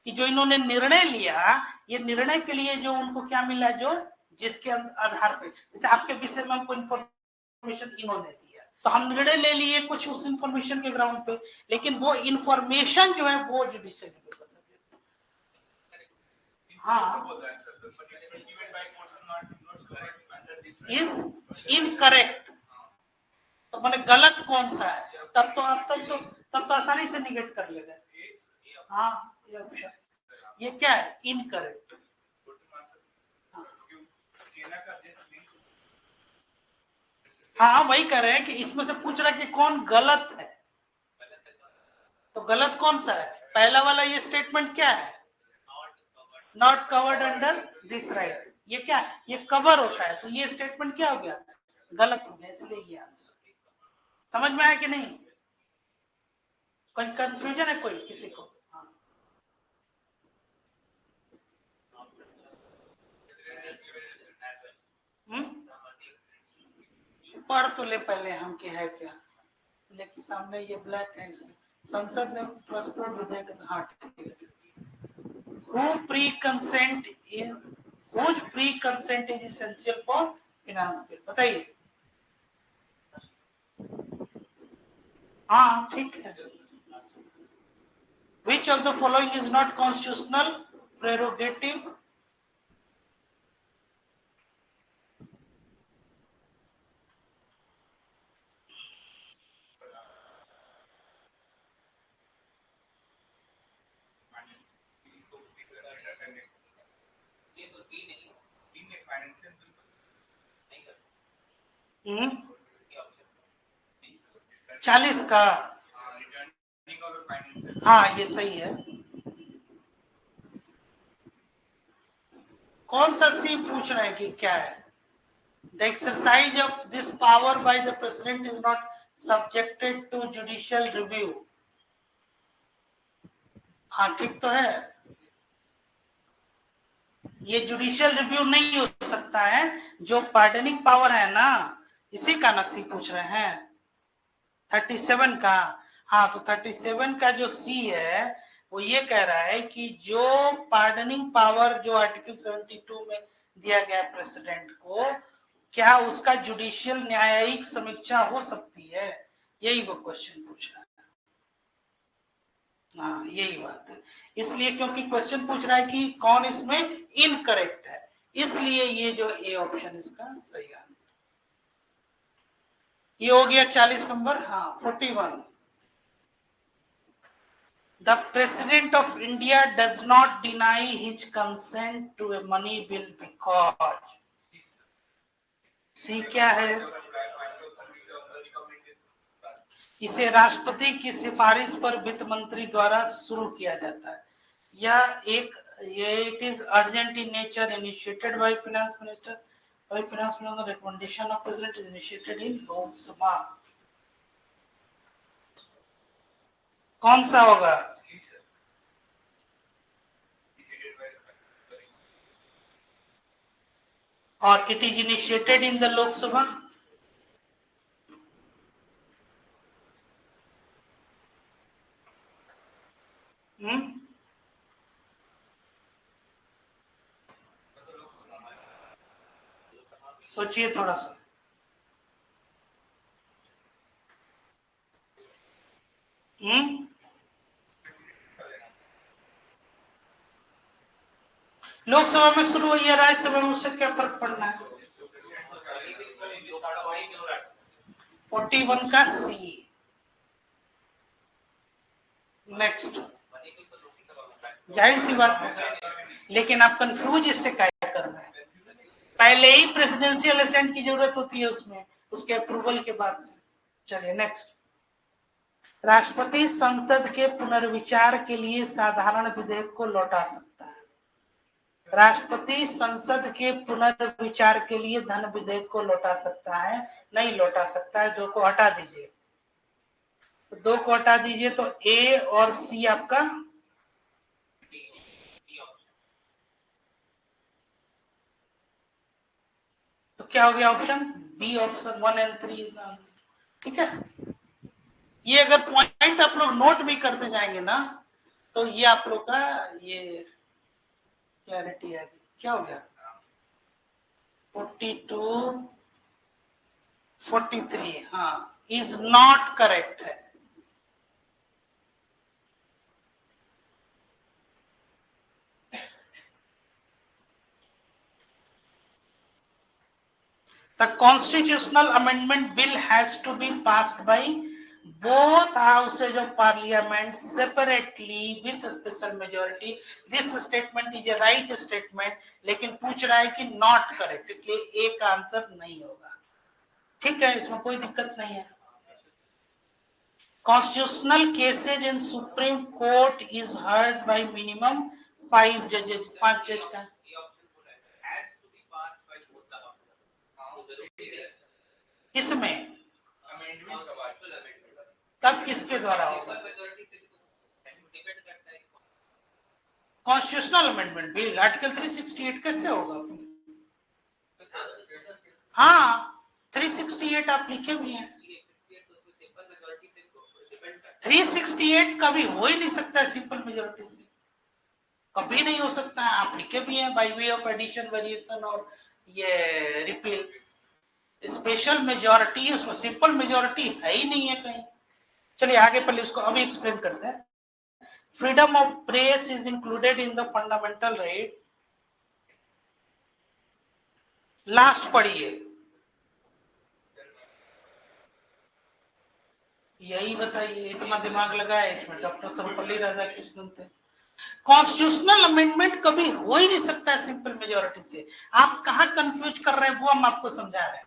कि जो इन्होंने निर्णय लिया, ये निर्णय के लिए जो उनको क्या मिला, जो जिसके आधार पे, जैसे आपके विषय में हमको इन्फॉर्मेशन इन्होंने दिया तो हम निर्णय ले लिए कुछ उस इन्फॉर्मेशन के ग्राउंड पे, लेकिन वो इन्फॉर्मेशन जो है वो जुडिशियल रिव्यू का सब्जेक्ट है। हाँ, इज इनकरेक्ट, तो मैंने गलत कौन सा है, तब तो आसानी से निगेट कर लेगा। हाँ, ये ऑप्शन, ये क्या है, इनकरेक्ट। हाँ, वही कह रहे हैं कि इसमें से पूछ रहा है कि कौन गलत है, तो गलत कौन सा है, पहला वाला ये स्टेटमेंट क्या है, not covered under this right, ये क्या है, ये कवर होता है, तो ये स्टेटमेंट क्या हो गया, गलत हो गया, इसलिए ये आंसर। समझ में आया कि नहीं, कोई कंफ्यूजन है कोई किसी को? हाँ। पढ़ तो ले पहले हम कि है क्या, लेकिन सामने ये ब्लैक है, संसद में प्रस्तुत विधेयक, हाँ ठीक है। Who pre-consent is, whose pre-consent is essential for finance bill, बताइए। हाँ ठीक है। Which of the following is not constitutional prerogative? हम्म, 40 का, हाँ ये सही है। कौन सा सी पूछ रहे हैं कि क्या है, the exercise of this power by the president is not subjected to judicial review, हाँ ठीक तो है, ये जुडिशियल रिव्यू नहीं हो सकता है, जो पार्डनिंग पावर है ना, इसी का नसी पूछ रहे हैं, 37 का। हाँ, तो 37 का जो सी है वो ये कह रहा है कि जो पार्डनिंग पावर जो आर्टिकल 72 में दिया गया प्रेसिडेंट को, क्या उसका जुडिशियल न्यायिक समीक्षा हो सकती है, यही वो क्वेश्चन पूछ रहा है। हाँ, यही बात है, इसलिए क्योंकि क्वेश्चन पूछ रहा है कि कौन इसमें इनकरेक्ट है, इसलिए ये जो ए ऑप्शन इसका सही आंसर। ये हो गया 40 नंबर। हाँ, 41, the president of India does not deny his consent to a money bill because, सी क्या है, इसे राष्ट्रपति की सिफारिश पर वित्त मंत्री द्वारा शुरू किया जाता है, या एक ये it is urgent in nature, initiated by finance minister, by finance minister on the recommendation of president, is initiated in Lok Sabha, कौन सा होगा, और it is initiated in the Lok Sabha, सोचिए थोड़ा सा। लोकसभा में शुरू हुई है, राज्यसभा में उससे क्या फर्क पड़ना है। 41 का सी। नेक्स्ट, जाहिर सी बात है, लेकिन आप कंफ्यूज इससे क्या करना है, पहले ही प्रेसिडेंशियल असेंट की जरूरत होती है उसमें, उसके अप्रूवल के बाद से। चलिए नेक्स्ट, राष्ट्रपति संसद के पुनर्विचार के लिए साधारण विधेयक को लौटा सकता है, राष्ट्रपति संसद के पुनर्विचार के लिए धन विधेयक को लौटा सकता है, नहीं लौटा सकता है, दो को हटा दीजिए, तो दो को हटा दीजिए, तो ए और सी आपका, तो क्या हो गया option B, option 1 and 3 is answer. ठीक है, ये अगर पॉइंट आप लोग नोट भी करते जाएंगे ना, तो ये आप लोग का ये क्लैरिटी है। क्या हो गया 42 43, हाँ इज नॉट करेक्ट है, The constitutional amendment bill has to be passed by both houses of parliament separately with special majority. This statement is a right statement, लेकिन पूछ रहा है कि not correct, इसलिए एक आंसर नहीं होगा. ठीक है, इसमें कोई दिक्कत नहीं है. Constitutional cases in Supreme Court is heard by minimum 5 judges. 5 जज का किसमें? तब किसके द्वारा होगा? कॉन्स्टिट्यूशनल अमेंडमेंट बिल आर्टिकल 368 कैसे होगा? हाँ 368 आप लिखे भी हैं. 368 कभी हो ही नहीं सकता है सिंपल मेजोरिटी से, कभी नहीं हो सकता है. आप लिखे भी हैं by way of addition, variation और ये रिपील. स्पेशल मेजोरिटी, उसमें सिंपल मेजोरिटी है ही नहीं है कहीं. चलिए आगे पहले उसको अभी एक्सप्लेन करते हैं. Freedom of press is included in the fundamental right. Last पढ़िए, यही बताइए. इतना दिमाग लगाया इसमें डॉक्टर सर्वपल्ली राधाकृष्णन थे. कॉन्स्टिट्यूशनल अमेंडमेंट कभी हो ही नहीं सकता है सिंपल मेजोरिटी से. आप कहां कंफ्यूज कर रहे हैं वो हम आपको समझा रहे हैं,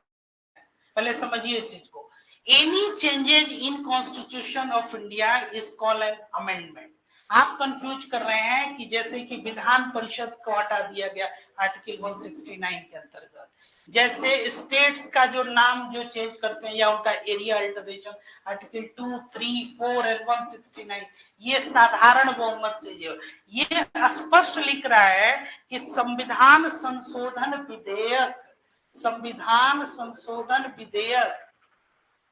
पहले समझिए इस चीज को. Any changes in constitution of India is called an amendment. आप कंफ्यूज कर रहे हैं कि जैसे कि विधान परिषद को हटा दिया गया आर्टिकल 169 के अंतर्गत, जैसे स्टेट्स का जो नाम जो चेंज करते हैं या उनका एरिया अल्टरेशन आर्टिकल 2, 3, 4 एंड 169, ये साधारण बहुमत से जो ये स्पष्ट लिख रहा है कि संविधान संशोधन विधेयक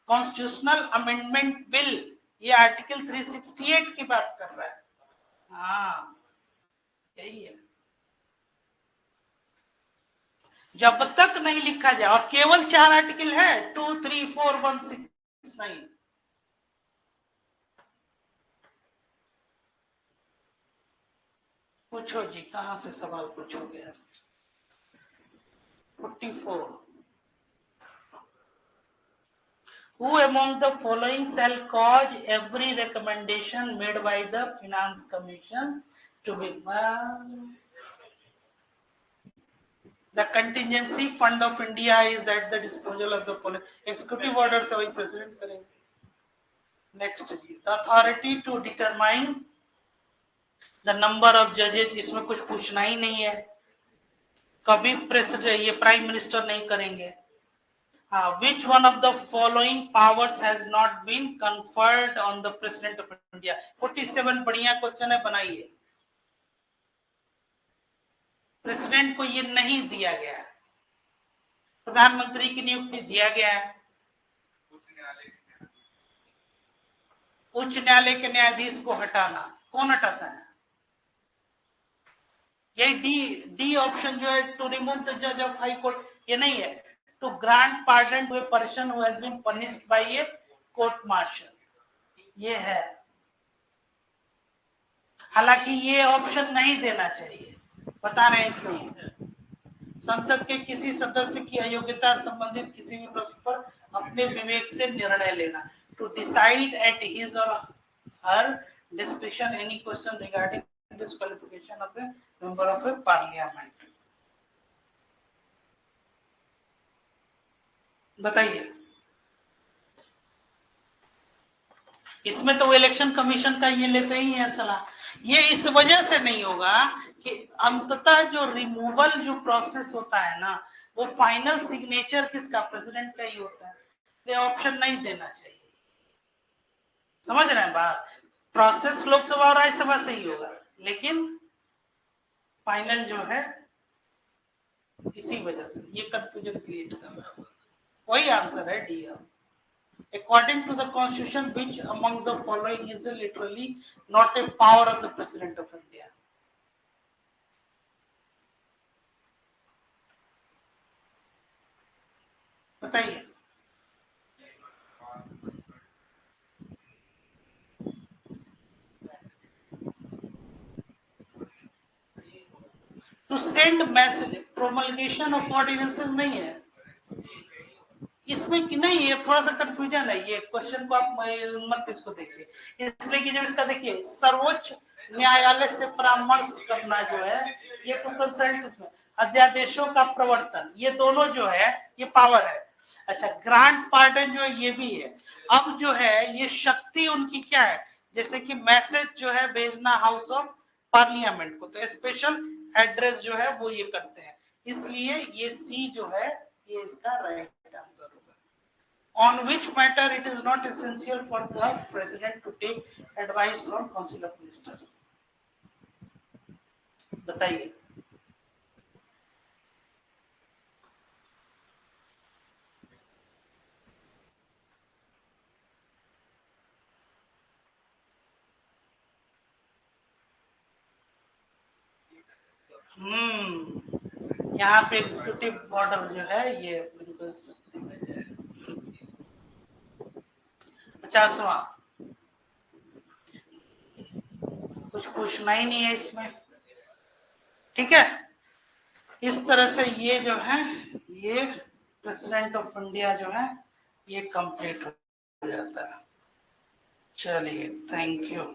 कॉन्स्टिट्यूशनल अमेंडमेंट बिल, ये आर्टिकल 368 की बात कर रहा है. हाँ यही है. जब तक नहीं लिखा जाए, और केवल 4 आर्टिकल है 2, 3, 4, 169. पूछो जी, कहां से सवाल पूछोगे? 44. Who among the following shall cause every recommendation made by the Finance Commission to be the contingency fund of India is at the disposal of the executive order से वही president करेंगे. Next ji, the authority to determine the number of judges, इसमें कुछ पूछना ही नहीं है, कभी president ये प्राइम मिनिस्टर नहीं करेंगे. Which one of the following powers has not been conferred on the president of India? 47 बढ़िया क्वेश्चन है, बनाइए. प्रेसिडेंट को ये नहीं दिया गया है. प्रधानमंत्री की नियुक्ति दिया गया है. उच्च न्यायालय के न्यायाधीश को हटाना, कौन हटाता है? यही डी ऑप्शन जो है, टू रिमूव द जज ऑफ हाई कोर्ट, ये नहीं है. To grant pardon to a person who has been punished by a court martial, ये है. हालांकि ये ऑप्शन नहीं देना चाहिए, बता रहे हैं क्यों. संसद के किसी सदस्य की अयोग्यता संबंधित किसी भी प्रश्न पर अपने विवेक से निर्णय लेना. To decide at his or her description any question regarding disqualification of a member of a parliament. बताइए. इसमें तो इलेक्शन कमीशन का ये लेते ही है सलाह. ये इस वजह से नहीं होगा कि अंततः जो रिमूवल जो प्रोसेस होता है ना, वो फाइनल सिग्नेचर किसका? प्रेसिडेंट का ही होता है. ये ऑप्शन नहीं देना चाहिए. समझ रहे हैं बात? प्रोसेस लोकसभा और राज्यसभा से ही होगा, लेकिन फाइनल जो है इसी वजह से ये कंफ्यूजन क्रिएट कर रहा है. वही आंसर है D. According to the constitution, which among the following is literally not a power of the president of India? बताइए. To send message, promulgation of ordinances नहीं है. इसमें कि नहीं, ये थोड़ा सा कंफ्यूजन है, ये क्वेश्चन को आप मत इसको देखिए, इसलिए कि जब इसका देखिए सर्वोच्च न्यायालय से परामर्श करना जो है, ये तो कंसल्ट उसमें, अध्यादेशों का प्रवर्तन, ये दोनों जो है ये पावर है। अच्छा, ग्रांट पार्डन जो है ये भी है। अब जो है ये शक्ति उनकी क्या है, जैसे कि मैसेज जो है भेजना हाउस ऑफ पार्लियामेंट को, तो स्पेशल एड्रेस जो है वो ये करते हैं, इसलिए ये सी जो है ये इसका राइट आंसर होगा। On which matter it is not essential for the president to take advice from council of ministers, बताइए। यहाँ पे एग्जीक्यूटिव ऑर्डर जो है ये बिल्कुल 50वां, कुछ पूछना ही नहीं है इसमें, ठीक है। इस तरह से ये जो है ये प्रेसिडेंट ऑफ इंडिया जो है ये कंप्लीट हो जाता है। चलिए, थैंक यू।